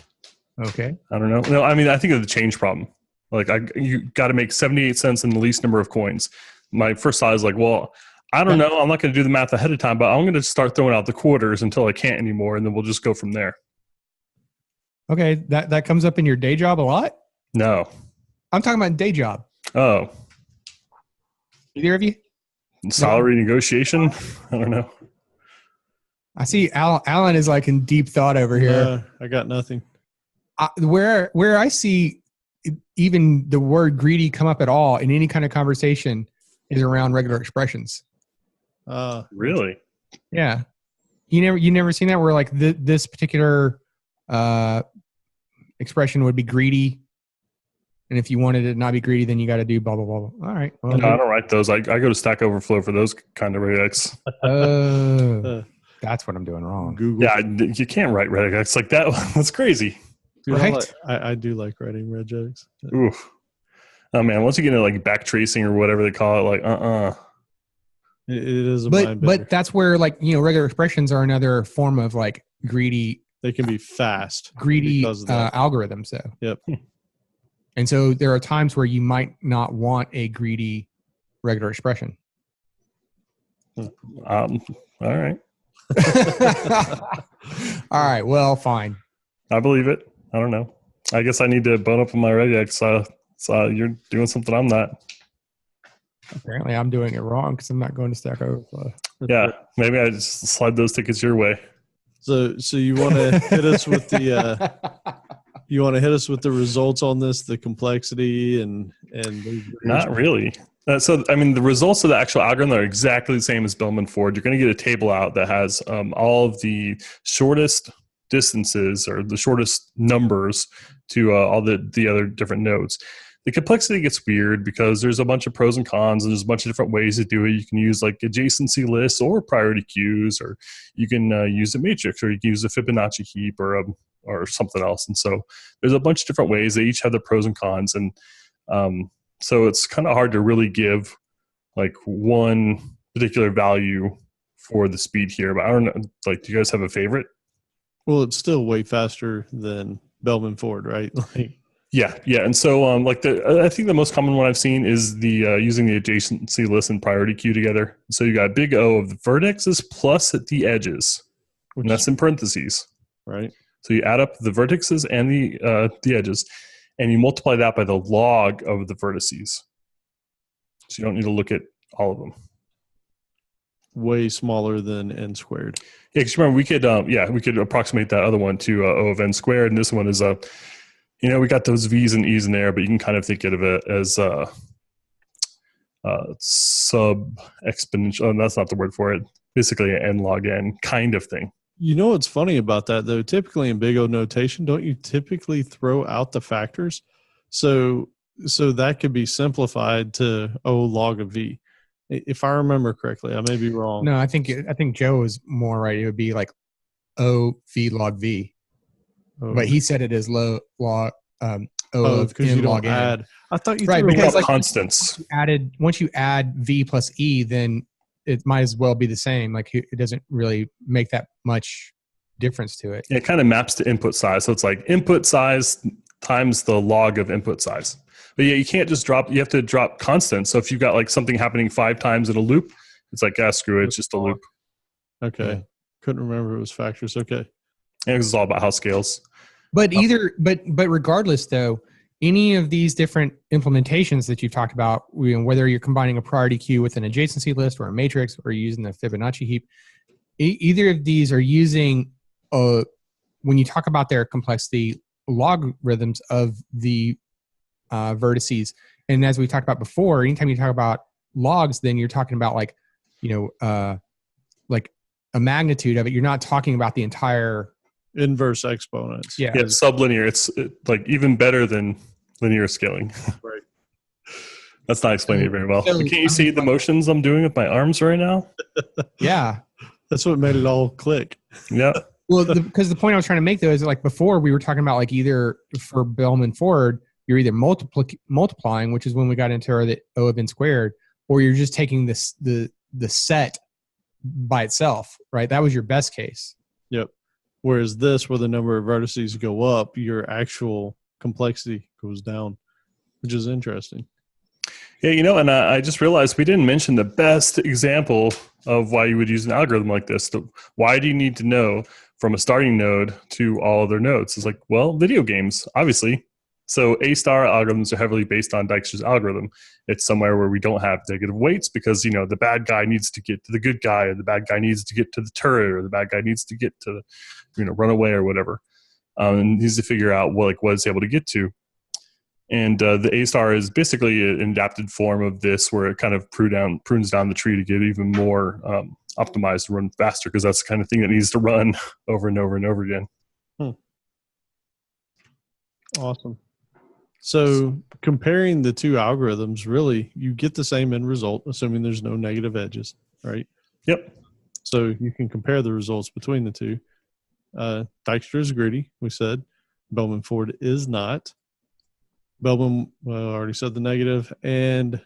Okay. I don't know. No, I mean, I think of the change problem. You got to make 78 cents in the least number of coins. My first thought is well, I don't know. I'm not going to do the math ahead of time, but I'm going to start throwing out the quarters until I can't anymore, and then we'll just go from there. Okay. That comes up in your day job a lot? No. I'm talking about day job. Oh. Either of you? Salary negotiation? I don't know. I see Alan is in deep thought over here. I got nothing. Where I see even the word greedy come up at all in any kind of conversation is around regular expressions. Really? Yeah. You never seen that where this particular expression would be greedy. And if you wanted it not be greedy, then you got to do blah, blah, blah, blah. All right. Well, no, I don't write those. I go to Stack Overflow for those kind of regex. That's what I'm doing wrong. Google. Yeah, you can't write regex like that. That's crazy. Dude, right? I do like writing regex. Oof. Oh, man. Once you get into back tracing or whatever they call it, It is a but that's where regular expressions are another form of greedy They can be fast. greedy because of that. algorithms, though. Yep. And so there are times where you might not want a greedy regular expression. All right. All right. Well, fine. I believe it. I don't know. I guess I need to bone up on my regex. So you're doing something I'm not. Apparently, I'm doing it wrong because I'm not going to Stack Overflow. Yeah, maybe I just slide those tickets your way. So you want to hit us with the the results on this, the complexity and Not really. So I mean, the results of the actual algorithm are exactly the same as Bellman-Ford. You're going to get a table out that has all of the shortest distances or the shortest numbers to all the other different nodes. The complexity gets weird because there's a bunch of pros and cons, and there's a bunch of different ways to do it. You can use like adjacency lists or priority queues, or you can use a matrix, or you can use a Fibonacci heap or something else. And so there's a bunch of different ways. They each have their pros and cons, and so it's kind of hard to really give like one particular value for the speed here. But I don't know. Like, do you guys have a favorite? Well, it's still way faster than Bellman-Ford, right? Yeah. And so, I think the most common one I've seen is the using the adjacency list and priority queue together. So you got big O of the vertexes plus the edges, and that's in parentheses, right? So you add up the vertexes and the edges, and you multiply that by the log of the vertices. So you don't need to look at all of them. Way smaller than n squared. Yeah, because remember we could approximate that other one to O of n squared, and this one is we got those V's and E's in there, but you can kind of think of it as sub exponential. Oh, that's not the word for it. Basically, an n log n kind of thing. You know what's funny about that, though? Typically in big O notation, don't you typically throw out the factors? So that could be simplified to O log of V. If I remember correctly, I may be wrong. No, I think Joe is more right. It would be like O V log V. But he said it as low log O of because n you log don't n. add. I thought you right threw because like constants. Once you add V plus E, then it might as well be the same. Like it doesn't really make that much difference to it. It kind of maps to input size, so it's like input size times the log of input size. But yeah, you can't just drop. You have to drop constants. So if you've got like something happening 5 times in a loop, it's like screw it, it's just a loop. Okay, Yeah. Couldn't remember it was factors. Okay, and it's all about how scales. But but regardless, though, any of these different implementations that you've talked about, whether you're combining a priority queue with an adjacency list or a matrix, or using the Fibonacci heap, either of these are using, when you talk about their complexity, logarithms of the vertices. And as we talked about before, anytime you talk about logs, then you're talking about like a magnitude of it. You're not talking about the entire inverse exponents. Yeah, sublinear. It's like even better than linear scaling. Right. That's not explaining it very well. So, can't you see the motions I'm doing with my arms right now? Yeah. That's what made it all click. Yeah. Well, because the point I was trying to make, though, is like before we were talking about like either for Bellman-Ford, you're either multiplying, which is when we got into the O of n squared, or you're just taking the set by itself, right? That was your best case. Yep. Whereas this, where the number of vertices go up, your actual complexity goes down, which is interesting. Yeah, and I just realized we didn't mention the best example of why you would use an algorithm like this. Why do you need to know from a starting node to all other nodes? It's like, well, video games, obviously. So A-star algorithms are heavily based on Dijkstra's algorithm. It's somewhere where we don't have negative weights because, the bad guy needs to get to the good guy, or the bad guy needs to get to the turret, or the bad guy needs to get to, run away or whatever. And needs to figure out what it's able to get to. And the A-star is basically an adapted form of this, where it kind of prunes down the tree to get even more optimized to run faster, because that's the kind of thing that needs to run over and over and over again. Awesome. So comparing the two algorithms, really, you get the same end result, assuming there's no negative edges, right? Yep. So you can compare the results between the two. Dijkstra is greedy, we said. Bellman-Ford is not. Bellman, I already said the negative, and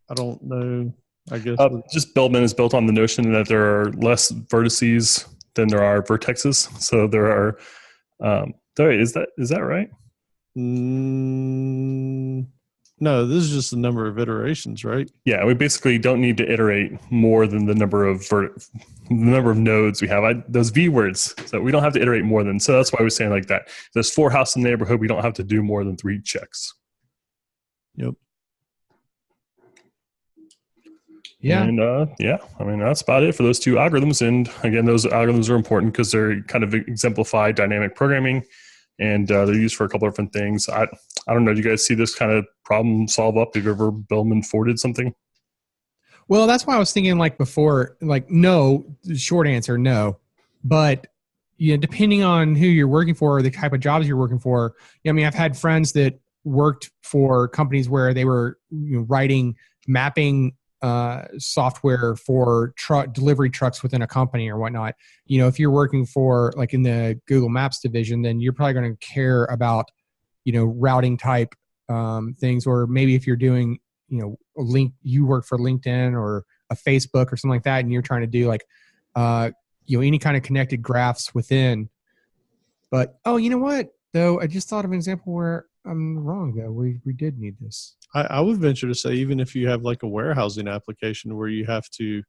I don't know. I guess just Bellman is built on the notion that there are less vertices than there are vertexes. So there are. Is that right? No, this is just the number of iterations, right? Yeah, we basically don't need to iterate more than the number of nodes we have. Those V words, so we don't have to iterate more than. So that's why we're saying like that. There's 4 houses in the neighborhood. We don't have to do more than 3 checks. Yep. Yeah. And I mean, that's about it for those 2 algorithms. And again, those algorithms are important because they're kind of exemplify dynamic programming, and they're used for a couple of different things. I don't know. Do you guys see this kind of problem solve up? Have you ever Bellman-Forded something? Well, that's why I was thinking like before, like no, short answer, no. But depending on who you're working for or the type of jobs you're working for, I mean, I've had friends that worked for companies where they were writing mapping software for delivery trucks within a company or whatnot. If you're working for like in the Google Maps division, then you're probably going to care about, routing type things, or maybe if you're doing, you work for LinkedIn or a Facebook or something like that, and you're trying to do like, any kind of connected graphs within. But, you know what, though? I just thought of an example where I'm wrong, though. We did need this. I would venture to say, even if you have like a warehousing application where you have to,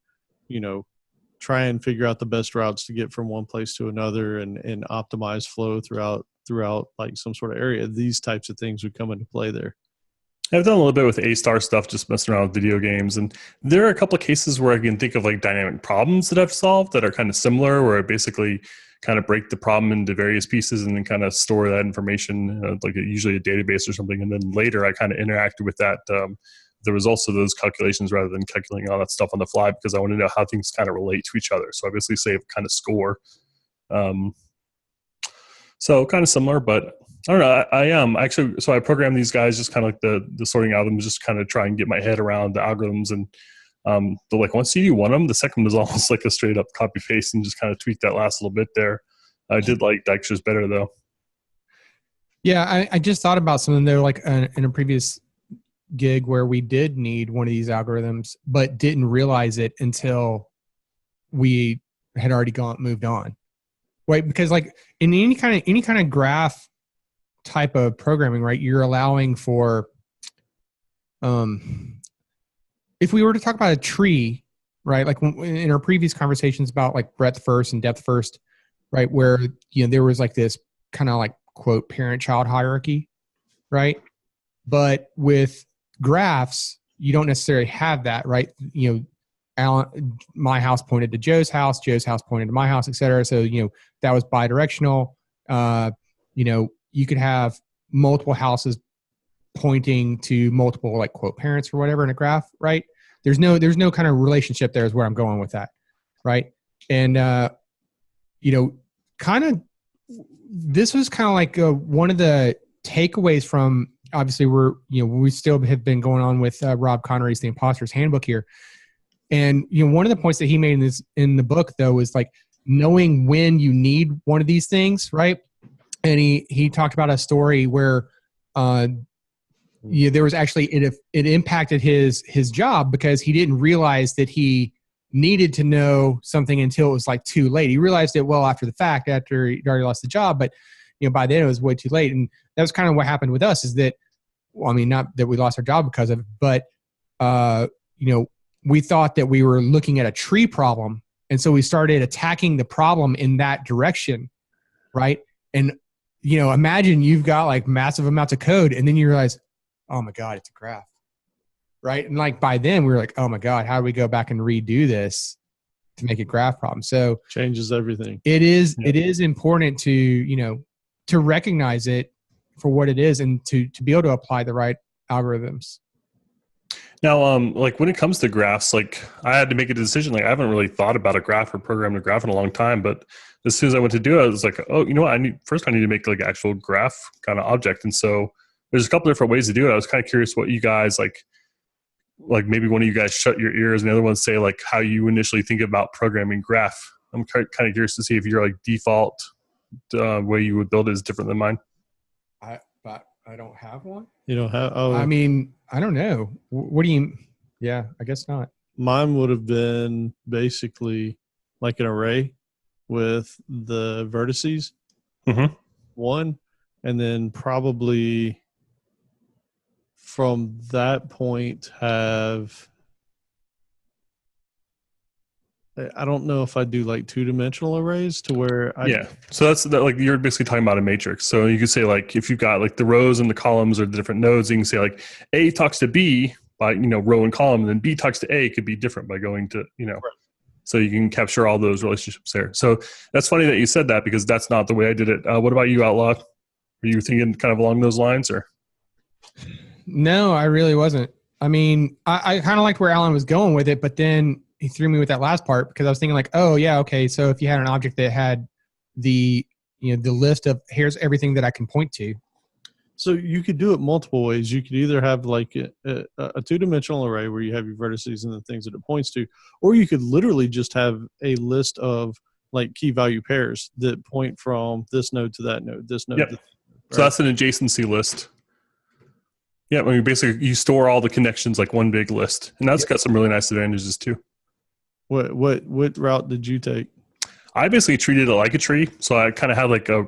try and figure out the best routes to get from one place to another and optimize flow throughout like some sort of area, these types of things would come into play there. I've done a little bit with A-star stuff, just messing around with video games. And there are a couple of cases where I can think of like dynamic problems that I've solved that are kind of similar, where I basically kind of break the problem into various pieces and then kind of store that information, like usually a database or something. And then later I kind of interacted with that, the results of those calculations rather than calculating all that stuff on the fly, because I want to know how things kind of relate to each other. So I basically save kind of score. So kind of similar, but I don't know. I am actually, so I programmed these guys just kind of like the sorting algorithms, just kind of try and get my head around the algorithms. And but like once you do one of them, the second one is almost like a straight up copy paste and just kind of tweak that last little bit there. I did like Dijkstra's better though. Yeah, I just thought about something there, like in a previous gig where we did need one of these algorithms, but didn't realize it until we had already moved on, right? Because like in any kind of graph type of programming, right, you're allowing for, if we were to talk about a tree, right, like in our previous conversations about like breadth first and depth first, right, where there was like this kind of like quote parent-child hierarchy, right? But with graphs, you don't necessarily have that, right? My house pointed to Joe's house pointed to my house, et cetera. So, that was bidirectional. You could have multiple houses pointing to multiple like quote parents or whatever in a graph, right? There's no kind of relationship there is where I'm going with that, right? And, kind of, this was kind of like one of the takeaways from, obviously we still have been going on with Rob Connery's The Imposter's Handbook here. And, one of the points that he made in the book though, is like knowing when you need one of these things, right? And he talked about a story where there was actually, it impacted his job because he didn't realize that he needed to know something until it was like too late. He realized it well after the fact, after he already lost the job, but by then it was way too late. And that was kind of what happened with us, is that, well, I mean, not that we lost our job because of it, but we thought that we were looking at a tree problem. And so we started attacking the problem in that direction, right? And, imagine you've got like massive amounts of code and then you realize, oh my God, it's a graph, right? And like by then we were like, oh my God, how do we go back and redo this to make a graph problem? So changes everything. It is important to, to recognize it for what it is and to be able to apply the right algorithms. Now, like when it comes to graphs, like I had to make a decision. Like I haven't really thought about a graph or programmed a graph in a long time, but as soon as I went to do it, I was like, oh, you know what? I need to make like actual graph kind of object. And so there's a couple different ways to do it. I was kind of curious what you guys like maybe one of you guys shut your ears and the other one say like how you initially think about programming graph. I'm kind of curious to see if your like default way you would build it is different than mine. I don't have one. You don't have? Oh, I mean, I don't know. What do you? Yeah, I guess not. Mine would have been basically like an array. with the vertices, Mm-hmm. one, and then probably from that point have, I don't know if I do like 2-dimensional arrays to where Yeah. So that's like you're basically talking about a matrix. So you could say like if you've got like the rows and the columns or the different nodes, you can say like A talks to B by row and column, and then B talks to A could be different by going to So you can capture all those relationships there. So that's funny that you said that because that's not the way I did it. What about you, Outlaw? Were you thinking kind of along those lines, or? No, I really wasn't. I mean, I kind of liked where Alan was going with it, but then he threw me with that last part because I was thinking like, oh yeah, okay. So if you had an object that had the the list of here's everything that I can point to. So you could do it multiple ways. You could either have like a 2-dimensional array where you have your vertices and the things that it points to, or you could literally just have a list of like key value pairs that point from this node to that node, this node. Yep. To that node, right? So that's an adjacency list. Yeah, I mean, basically you store all the connections like one big list, and that's got some really nice advantages too. What route did you take? I basically treated it like a tree. So I kind of had like a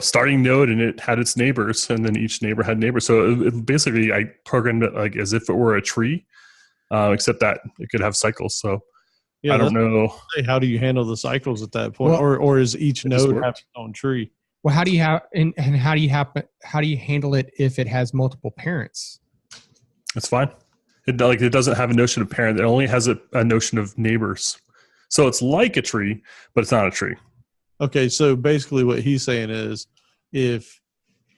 starting node, and it had its neighbors, and then each neighbor had neighbors. So it basically I programmed it like as if it were a tree, except that it could have cycles. So Yeah, I don't know. How do you handle the cycles at that point, Well, or is each node have its own tree? Well, how do you have and how do you handle it if it has multiple parents? It's fine. It doesn't have a notion of parent. It only has a notion of neighbors. So it's like a tree, but it's not a tree. Okay, so basically what he's saying is if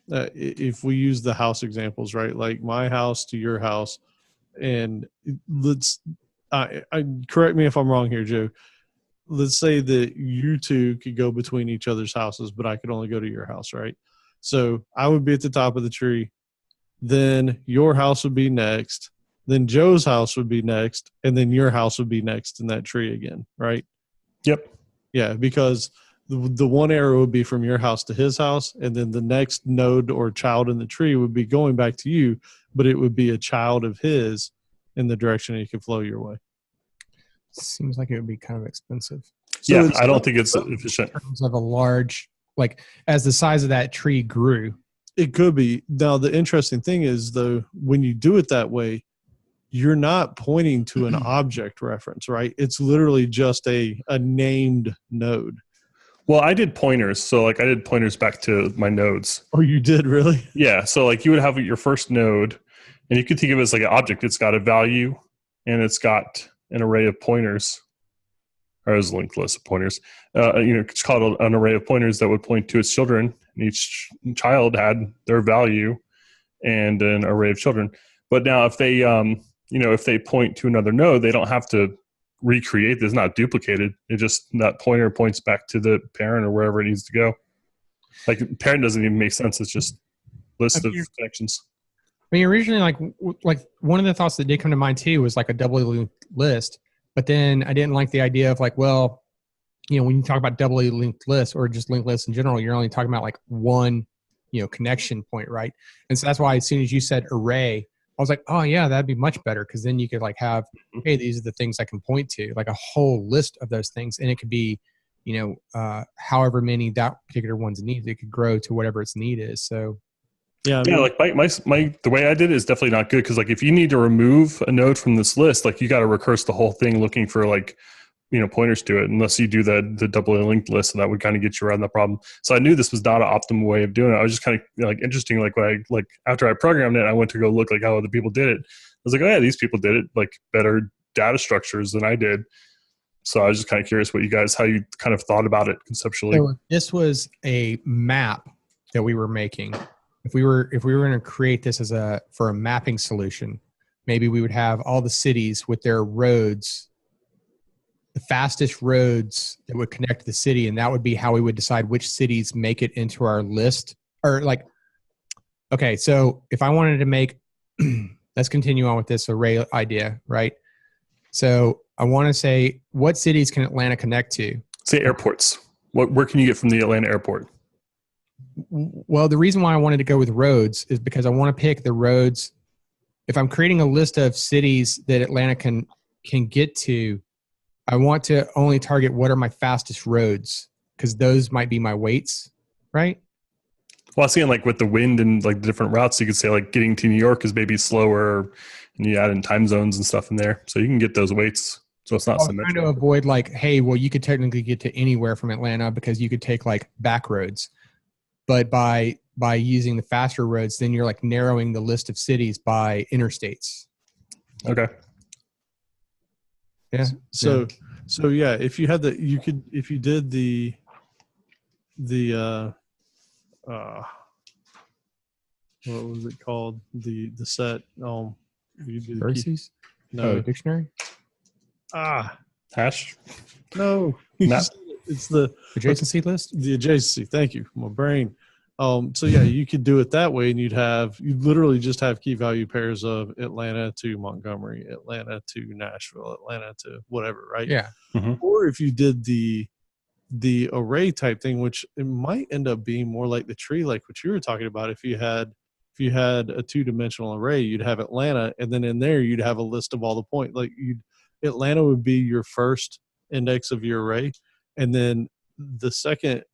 we use the house examples, right? Like my house to your house, and let's correct me if I'm wrong here, Joe. Let's say that you two could go between each other's houses, but I could only go to your house, right? So I would be at the top of the tree. Then your house would be next. Then Joe's house would be next. And then your house would be next in that tree again, right? Yep. Yeah, because the one arrow would be from your house to his house. And then the next node or child in the tree would be going back to you, but it would be a child of his in the direction he could flow your way. Seems like it would be kind of expensive. So yeah, I don't think it's efficient. In terms of a large, like as the size of that tree grew. It could be. Now, the interesting thing is, though, when you do it that way, you're not pointing to an object reference, right? It's literally just a named node. Well, I did pointers. So like I did pointers back to my nodes. Oh, you did really? Yeah. So like you would have your first node, and you could think of it as like an object. It's got a value, and it's got an array of pointers, or as a linked list of pointers. It's called an array of pointers that would point to its children. And each child had their value and an array of children. But now if they, if they point to another node, they don't have to recreate this. It's not duplicated. It just, that pointer points back to the parent or wherever it needs to go. Like parent doesn't even make sense. It's just list of connections. I mean, originally, like one of the thoughts that did come to mind too was like a doubly linked list. But then I didn't like the idea of like, well, when you talk about doubly linked lists or just linked lists in general, you're only talking about like one, connection point, right? And so that's why as soon as you said array, I was like, oh yeah, that'd be much better because then you could like have, hey, these are the things I can point to, like a whole list of those things, and it could be, however many that particular one's needs, it could grow to whatever its need is. So. Yeah, like my the way I did it is definitely not good because like if you need to remove a node from this list, like you got to recurse the whole thing looking for like pointers to it, unless you do the doubly linked list, and that would kind of get you around the problem. So I knew this was not an optimal way of doing it. I was just kind of like interesting. Like when I after I programmed it, I went to go look like how other people did it. I was like, oh yeah, these people did it like better data structures than I did. So I was just kind of curious how you kind of thought about it conceptually. So this was a map that we were making. If we were going to create this for a mapping solution, maybe we would have all the cities with their roads, the fastest roads that would connect to the city, and that would be how we would decide which cities make it into our list. Or like, okay, so if I wanted to make, let's continue on with this array idea, right? So I want to say, what cities can Atlanta connect to? Say airports. Where can you get from the Atlanta airport? Well, the reason why I wanted to go with roads is because I want to pick the roads. If I'm creating a list of cities that Atlanta can get to, I want to only target what are my fastest roads. because those might be my weights, right? Well, I was saying like with the wind and like the different routes, you could say like getting to New York is maybe slower, and you add in time zones and stuff in there, so you can get those weights. So it's not I was trying symmetrical. to avoid like, hey, well, you could technically get to anywhere from Atlanta because you could take like back roads, but by using the faster roads, then you're like narrowing the list of cities by interstates. Okay. Yeah. So yeah, if you had if you did the what was it called? The set. You do the Verses? no. Dictionary? Hash. No. Map. It's the Adjacency list? The adjacency. Thank you. My brain. So yeah, you could do it that way, and you'd literally just have key value pairs of Atlanta to Montgomery, Atlanta to Nashville, Atlanta to whatever, right? Yeah. Mm-hmm. Or if you did the array type thing, which it might end up being more like the tree, like what you were talking about. If you had a 2-dimensional array, you'd have Atlanta, and then in there you'd have a list of all the points. Like Atlanta would be your first index of your array, and then the second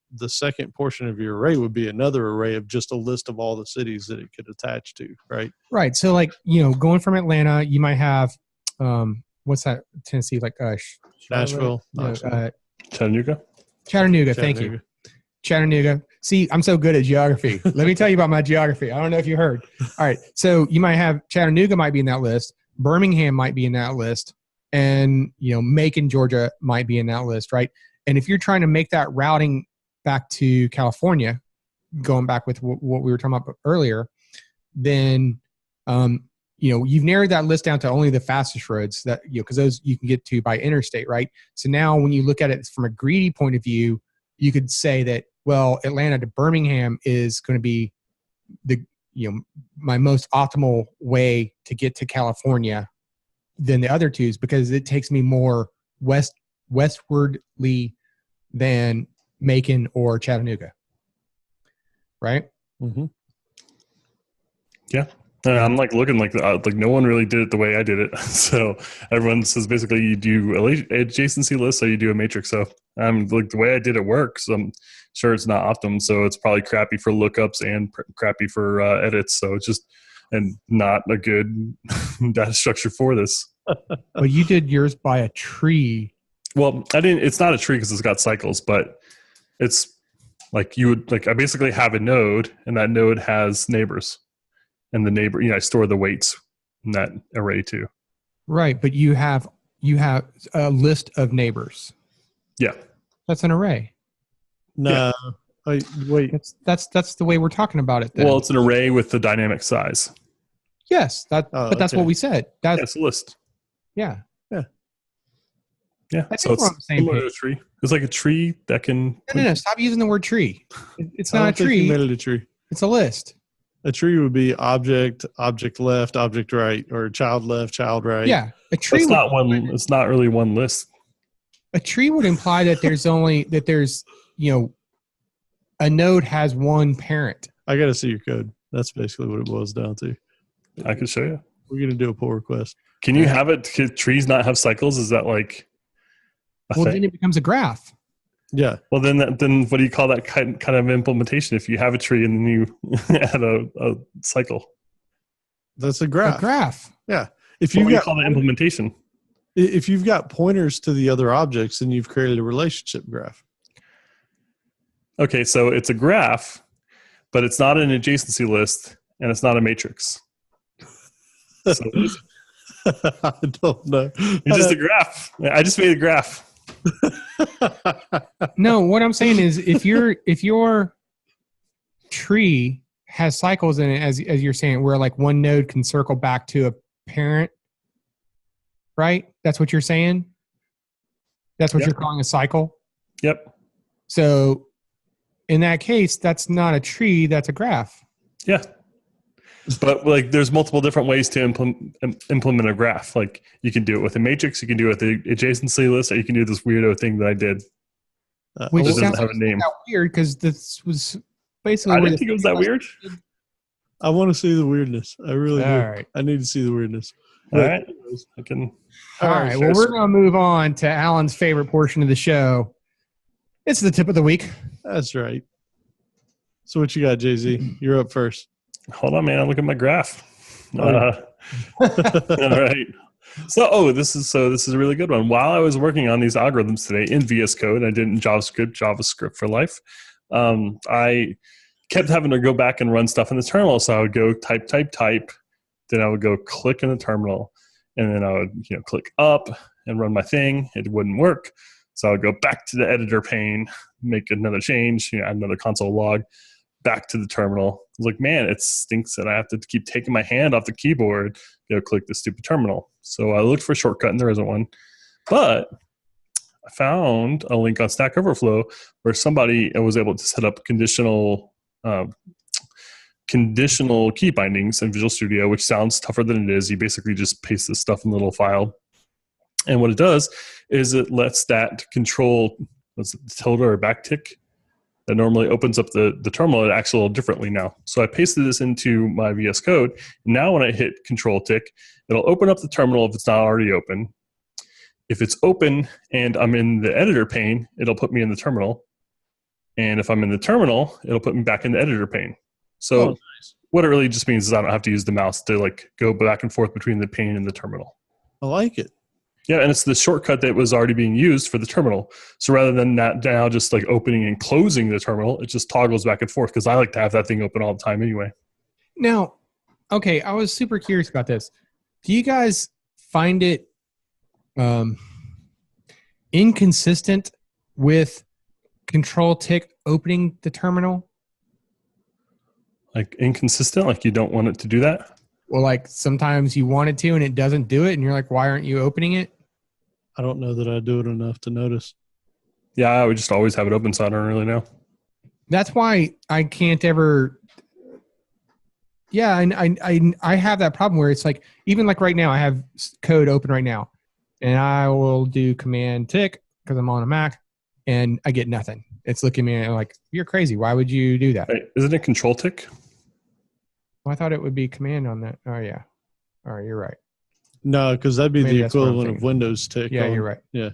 portion of your array would be another array of just a list of all the cities that it could attach to, right? Right. So like, going from Atlanta, you might have, what's that? Tennessee, like Nashville. Chattanooga. Chattanooga. Thank you. Chattanooga. See, I'm so good at geography. Let me tell you about my geography. I don't know if you heard. All right. So you might have Chattanooga might be in that list. Birmingham might be in that list. And, Macon, Georgia might be in that list, right? And if you're trying to make that routing back to California, going back with what we were talking about earlier, then, you've narrowed that list down to only the fastest roads that, because those you can get to by interstate, right? So now when you look at it from a greedy point of view, you could say that, well, Atlanta to Birmingham is going to be my most optimal way to get to California than the other twos because it takes me more westwardly than Macon or Chattanooga, right? Mm-hmm. Yeah. I'm like looking like no one really did it the way I did it. So everyone says basically you do adjacency lists or you do a matrix. So I'm like the way I did it works. I'm sure it's not optimum. So it's probably crappy for lookups and crappy for edits. So it's just and not a good data structure for this. But you did yours by a tree. Well, I didn't. It's not a tree because it's got cycles, but it's like you would like. I basically have a node, and that node has neighbors. And the neighbor, I store the weights in that array too. Right, but you have a list of neighbors. Yeah, that's an array. No, yeah. Wait. That's the way we're talking about it. Then. Well, it's an array with the dynamic size. Yes, but that's what we said. That's a list. Yeah. So it's similar to a tree. It's like a tree that can. No. Stop using the word tree. It's not a tree. You made it a tree. It's a list. A tree would be object left, object right, or child left, child right. Yeah, a tree. It's not one. It's not really one list. A tree would imply that there's a node has one parent. I got to see your code. That's basically what it boils down to. I can show you. We're gonna do a pull request. Can you have it? Can trees not have cycles? Is that like? Then it becomes a graph. Yeah. Well, then what do you call that kind of implementation? If you have a tree and then you add a cycle, that's a graph. A graph. Yeah. What do you call that implementation? If you've got pointers to the other objects, then you've created a relationship graph. Okay, so it's a graph, but it's not an adjacency list, and it's not a matrix. So I don't know. It's just a graph. I just made a graph. No, what I'm saying is if your tree has cycles in it, as you're saying, where like one node can circle back to a parent, right? That's what you're saying? That's what you're calling a cycle? Yep. So in that case, that's not a tree, that's a graph. Yeah. But like there's multiple different ways to implement a graph. Like you can do it with a matrix, you can do it with the adjacency list, or you can do this weirdo thing that I did. Which doesn't have a name. Weird because this was basically. I didn't think it was that weird. I want to see the weirdness. I really do. All right. I need to see the weirdness. All right. I can. All right. Well, we're going to move on to Alan's favorite portion of the show. It's the tip of the week. That's right. So what you got, Jay-Z? You're up first. Hold on, man. I'll look at my graph. Oh. All right. So this is a really good one. While I was working on these algorithms today in VS Code, I did in JavaScript for life. I kept having to go back and run stuff in the terminal. So I would go type. Then I would go click in the terminal, and then I would click up and run my thing. It wouldn't work. So I would go back to the editor pane, make another change, add another console log, back to the terminal. I was like, man, it stinks that I have to keep taking my hand off the keyboard, click the stupid terminal. So I looked for a shortcut, and there isn't one. But I found a link on Stack Overflow where somebody was able to set up conditional key bindings in Visual Studio, which sounds tougher than it is. You basically just paste this stuff in a little file. And what it does is it lets that control, tilde or backtick, that normally opens up the terminal. It acts a little differently now. So I pasted this into my VS Code. And now when I hit Control tick, it'll open up the terminal if it's not already open. If it's open and I'm in the editor pane, it'll put me in the terminal. And if I'm in the terminal, it'll put me back in the editor pane. So nice. What it really just means is I don't have to use the mouse to go back and forth between the pane and the terminal. I like it. Yeah, and it's the shortcut that was already being used for the terminal. So rather than that now just opening and closing the terminal, it just toggles back and forth because I like to have that thing open all the time anyway. Now, okay, I was super curious about this. Do you guys find it inconsistent with Control tick opening the terminal? Inconsistent? You don't want it to do that? Well, sometimes you want it to and it doesn't do it, and you're like, why aren't you opening it? I don't know that I do it enough to notice. Yeah, I would just always have it open, so I don't really know. That's why I can't ever. Yeah, and I have that problem where it's even right now, I have code open right now, and I will do Command tick because I'm on a Mac, and I get nothing. It's looking at me like, you're crazy. Why would you do that? Wait, isn't it Control tick? Well, I thought it would be Command on that. Oh, yeah. All right, you're right. No, because that'd be the equivalent of Windows tick. Yeah, you're right. Yeah.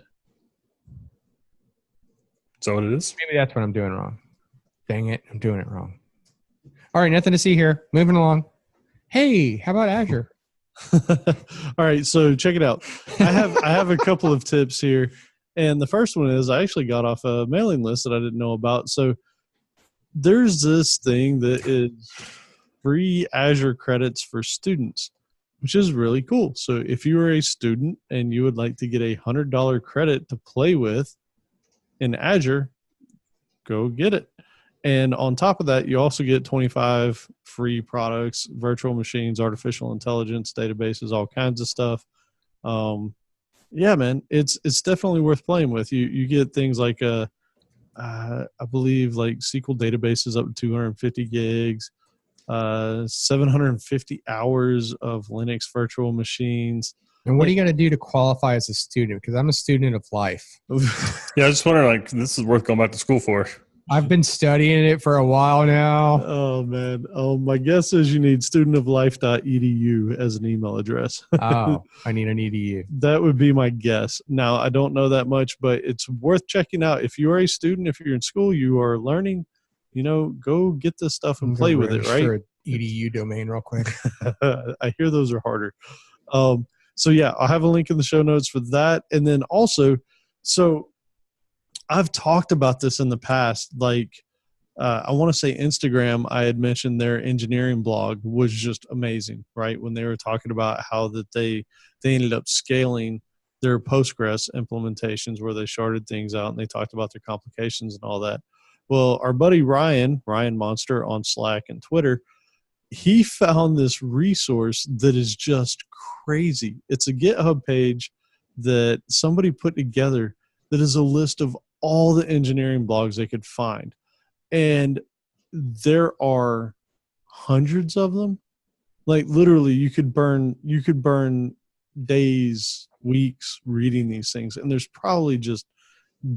Is that what it is? Maybe that's what I'm doing wrong. Dang it, I'm doing it wrong. All right, nothing to see here. Moving along. Hey, how about Azure? All right, so check it out. I have a couple of tips here. And the first one is I actually got off a mailing list that I didn't know about. So there's this thing that is free Azure credits for students, which is really cool. So if you are a student and you would like to get a $100 credit to play with in Azure, go get it. And on top of that, you also get 25 free products, virtual machines, artificial intelligence, databases, all kinds of stuff. Yeah, man, it's definitely worth playing with. You get things like I believe SQL databases up to 250 gigs, 750 hours of Linux virtual machines. And what do you got to do to qualify as a student? Because I'm a student of life. Yeah, I just wonder, this is worth going back to school for. I've been studying it for a while now. Oh, man. My guess is you need studentoflife.edu as an email address. Oh, I need an edu. That would be my guess. Now, I don't know that much, but it's worth checking out. If you are a student, if you're in school, you are learning, go get this stuff and play with it, right? Sure, edu domain real quick. I hear those are harder. So, yeah, I'll have a link in the show notes for that. And then also, I've talked about this in the past. I want to say Instagram, I had mentioned their engineering blog was just amazing, right? When they were talking about how that they ended up scaling their Postgres implementations where they sharded things out and they talked about their complications and all that. Well, our buddy Ryan Monster on Slack and Twitter, he found this resource that is just crazy. It's a GitHub page that somebody put together that is a list of all the engineering blogs they could find. And there are hundreds of them. Literally you could burn days, weeks reading these things. And there's probably just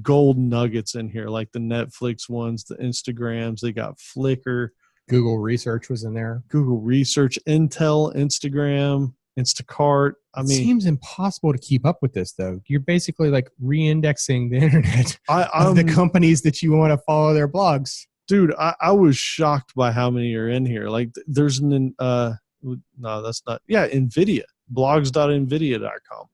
gold nuggets in here, like the Netflix ones, the Instagrams, they got Flickr. Google Research was in there. Google Research, Intel, Instagram, Instacart. I It mean, seems impossible to keep up with this, though. You're basically like re-indexing the internet of the companies that you want to follow their blogs. Dude, I was shocked by how many are in here. Like, there's an no, that's not. Yeah, Nvidia, blogs.nvidia.com.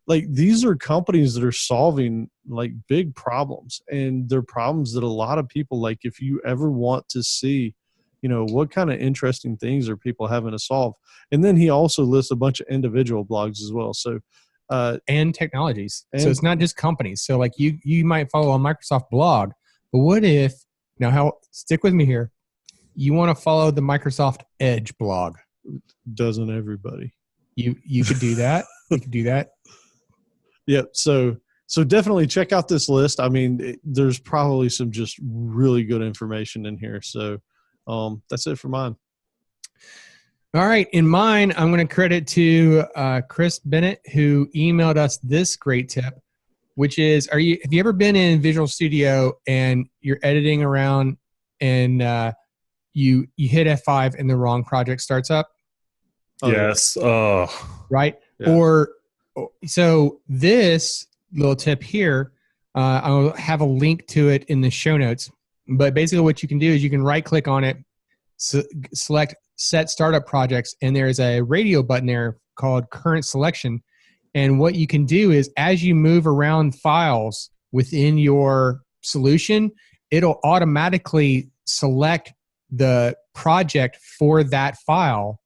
Like these are companies that are solving like big problems, and they're problems that a lot of people like. If you ever want to see, what kind of interesting things are people having to solve, and then he also lists a bunch of individual blogs as well. So, and technologies. So it's not just companies. So like you might follow a Microsoft blog, but what if stick with me here? You want to follow the Microsoft Edge blog? Doesn't everybody? You could do that. You could do that. Yeah. So definitely check out this list. I mean, there's probably some just really good information in here. So that's it for mine. All right. In mine, I'm going to credit to Chris Bennett, who emailed us this great tip, which is, have you ever been in Visual Studio and you're editing around and you hit F5 and the wrong project starts up? Yes. Right. Yeah. So this little tip here, I'll have a link to it in the show notes. But basically what you can do is you can right click on it, select set startup projects, and there's a radio button there called current selection. And what you can do is as you move around files within your solution, it'll automatically select the project for that file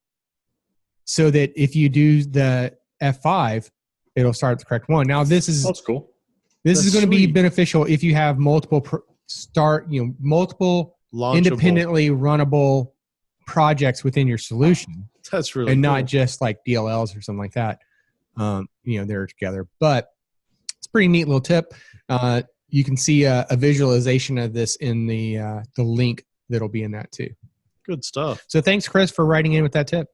so that if you do the F5, it'll start the correct one. Now that's cool. This is going to be beneficial if you have multiple multiple launchable, independently runnable projects within your solution. That's really and cool. Not just like DLLs or something like that. They're together, but it's a pretty neat little tip. You can see a visualization of this in the link that'll be in that too. Good stuff. So thanks, Chris, for writing in with that tip.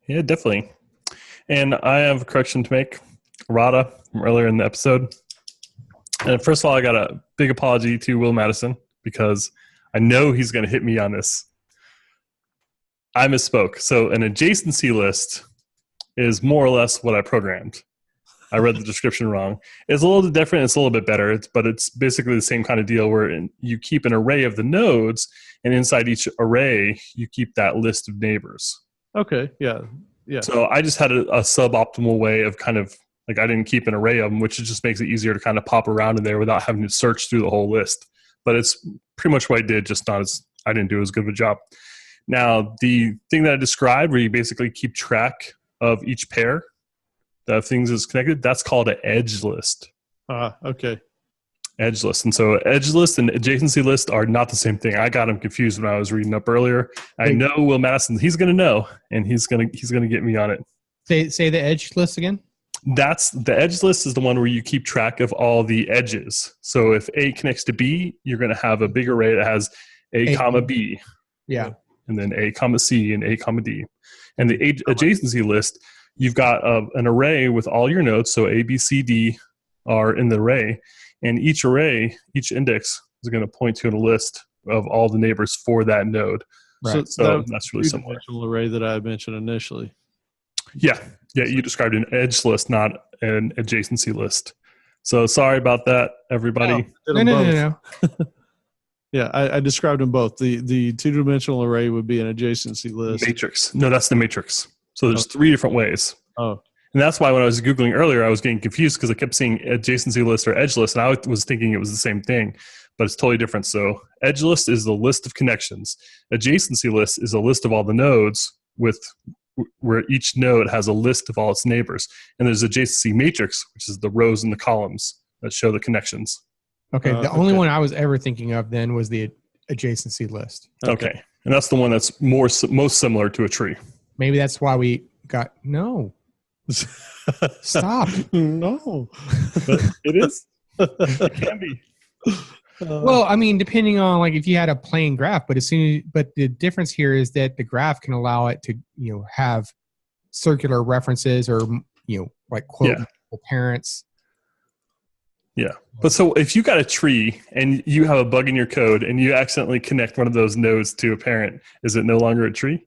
Yeah, definitely. And I have a correction to make. Rada from earlier in the episode. And first of all, I got a big apology to Will Madison because I know he's going to hit me on this. I misspoke. So an adjacency list is more or less what I programmed. I read the description wrong. It's a little different. It's a little bit better, but it's basically the same kind of deal where you keep an array of the nodes, and inside each array, you keep that list of neighbors. Okay. Yeah. Yeah. So I just had a suboptimal way of kind of like I didn't keep an array of them, which just makes it easier to kind of pop around in there without having to search through the whole list. But it's pretty much what I did, just not as I didn't do as good of a job. Now, the thing that I described where you basically keep track of each pair of things is connected, that's called an edge list. Okay. Edge list. And so edge list and adjacency list are not the same thing. I got them confused when I was reading up earlier. I know Will Madison, he's going to know, and he's going to get me on it. Say the edge list again. That's the edge list is the one where you keep track of all the edges. So if A connects to B, you're going to have a big array that has A comma B. Yeah. And then A comma C and A comma D. And the adjacency list, you've got an array with all your nodes. So A, B, C, D are in the array. And each array, each index is going to point to a list of all the neighbors for that node. Right. So that's really similar. Three-dimensional array that I mentioned initially. Yeah. You described an edge list, not an adjacency list. So sorry about that, everybody. No. Yeah, I described them both. The two-dimensional array would be an adjacency list. Matrix. No, that's the matrix. So there's three different ways. Oh. And that's why when I was Googling earlier, I was getting confused because I kept seeing adjacency list or edge list, and I was thinking it was the same thing, but it's totally different. So edge list is the list of connections. Adjacency list is a list of all the nodes where each node has a list of all its neighbors. And there's adjacency matrix, which is the rows and the columns that show the connections. Okay. The only one I was ever thinking of then was the adjacency list. Okay. And that's the one that's most similar to a tree. Maybe that's why we got no. Stop. No. But it is. It can be. Well, I mean, depending on like if you had a plain graph, but the difference here is that the graph can allow it to, have circular references or, like quote parents. Yeah. But so if you got a tree and you have a bug in your code and you accidentally connect one of those nodes to a parent, is it no longer a tree?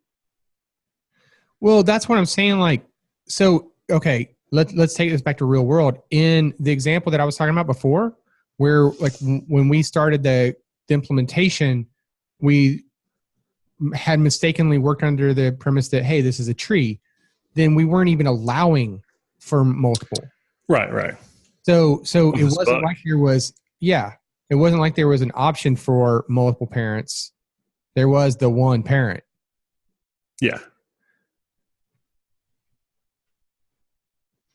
Well, that's what I'm saying. Like, So okay, let's take this back to real world. In the example that I was talking about before, where like when we started the implementation, we had mistakenly worked under the premise that, hey, this is a tree. Then we weren't even allowing for multiple. Right. So it wasn't like there was, it wasn't like there was an option for multiple parents. There was the one parent. Yeah.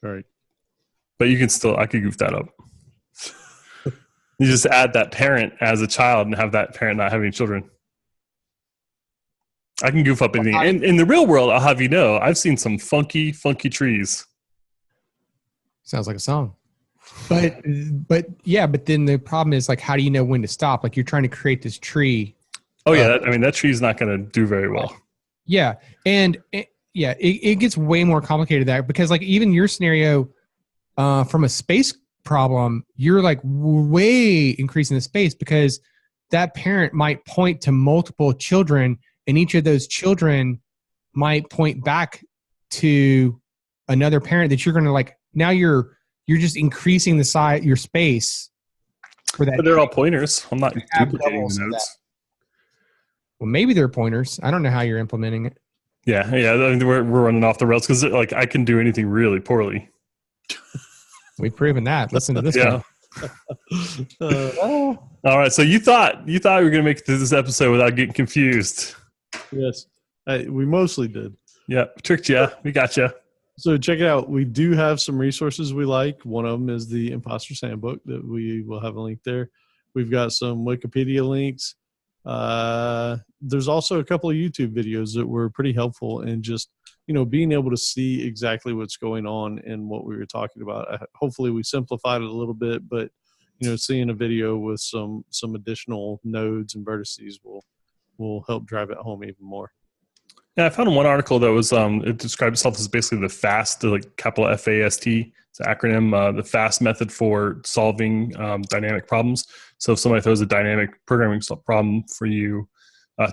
Right. But I could goof that up. You just add that parent as a child and have that parent not having children. I can goof up anything. And in the real world, I'll have you know, I've seen some funky trees. Sounds like a song. But then the problem is, like, how do you know when to stop? Like, you're trying to create this tree. Oh yeah, that tree is not going to do very well. Yeah, and it gets way more complicated than that, because like even your scenario, from a space problem, you're like way increasing the space because that parent might point to multiple children, and each of those children might point back to another parent that you're going to like. Now you're just increasing the your space for that. But they're all pointers. I'm not duplicating the nodes. Well, maybe they're pointers. I don't know how you're implementing it. Yeah. I mean, we're running off the rails because like I can do anything really poorly. We've proven that. Listen to this guy. All right. So you thought we were going to make it through this episode without getting confused. Yes, we mostly did. Yeah, tricked you. We got you. So check it out. We do have some resources we like. One of them is the Imposter's Handbook that we will have a link there. We've got some Wikipedia links. There's also a couple of YouTube videos that were pretty helpful in just, being able to see exactly what's going on and what we were talking about. Hopefully we simplified it a little bit, but, seeing a video with some additional nodes and vertices will help drive it home even more. Yeah, I found one article that was it described itself as basically the FAST, like capital FAST. It's an acronym, the FAST method for solving dynamic problems. So if somebody throws a dynamic programming problem for you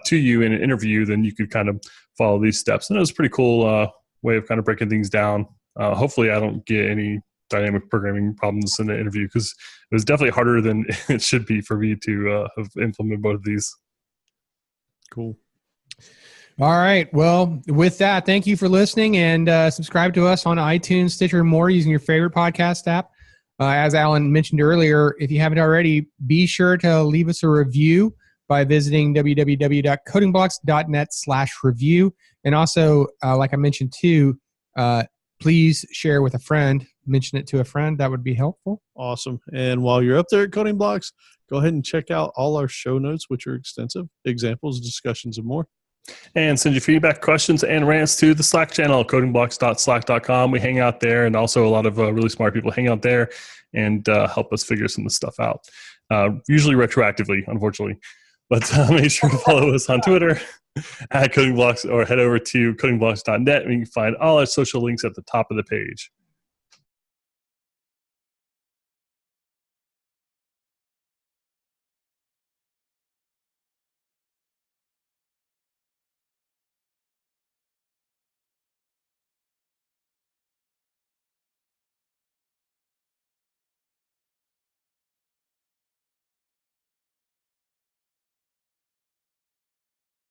to you in an interview, then you could kind of follow these steps. And it was a pretty cool way of kind of breaking things down. Hopefully, I don't get any dynamic programming problems in the interview, because it was definitely harder than it should be for me to have implemented both of these. Cool. All right. Well, with that, thank you for listening, and subscribe to us on iTunes, Stitcher, and more using your favorite podcast app. As Alan mentioned earlier, if you haven't already, be sure to leave us a review by visiting www.codingblocks.net/review. And also, like I mentioned too, please share with a friend. Mention it to a friend. That would be helpful. Awesome. And while you're up there at Coding Blocks, go ahead and check out all our show notes, which are extensive, examples, discussions, and more. And send your feedback, questions, and rants to the Slack channel, codingblocks.slack.com. We hang out there, and also a lot of really smart people hang out there and help us figure some of the stuff out, usually retroactively, unfortunately. But make sure to follow us on Twitter at codingblocks, or head over to codingblocks.net, and you can find all our social links at the top of the page.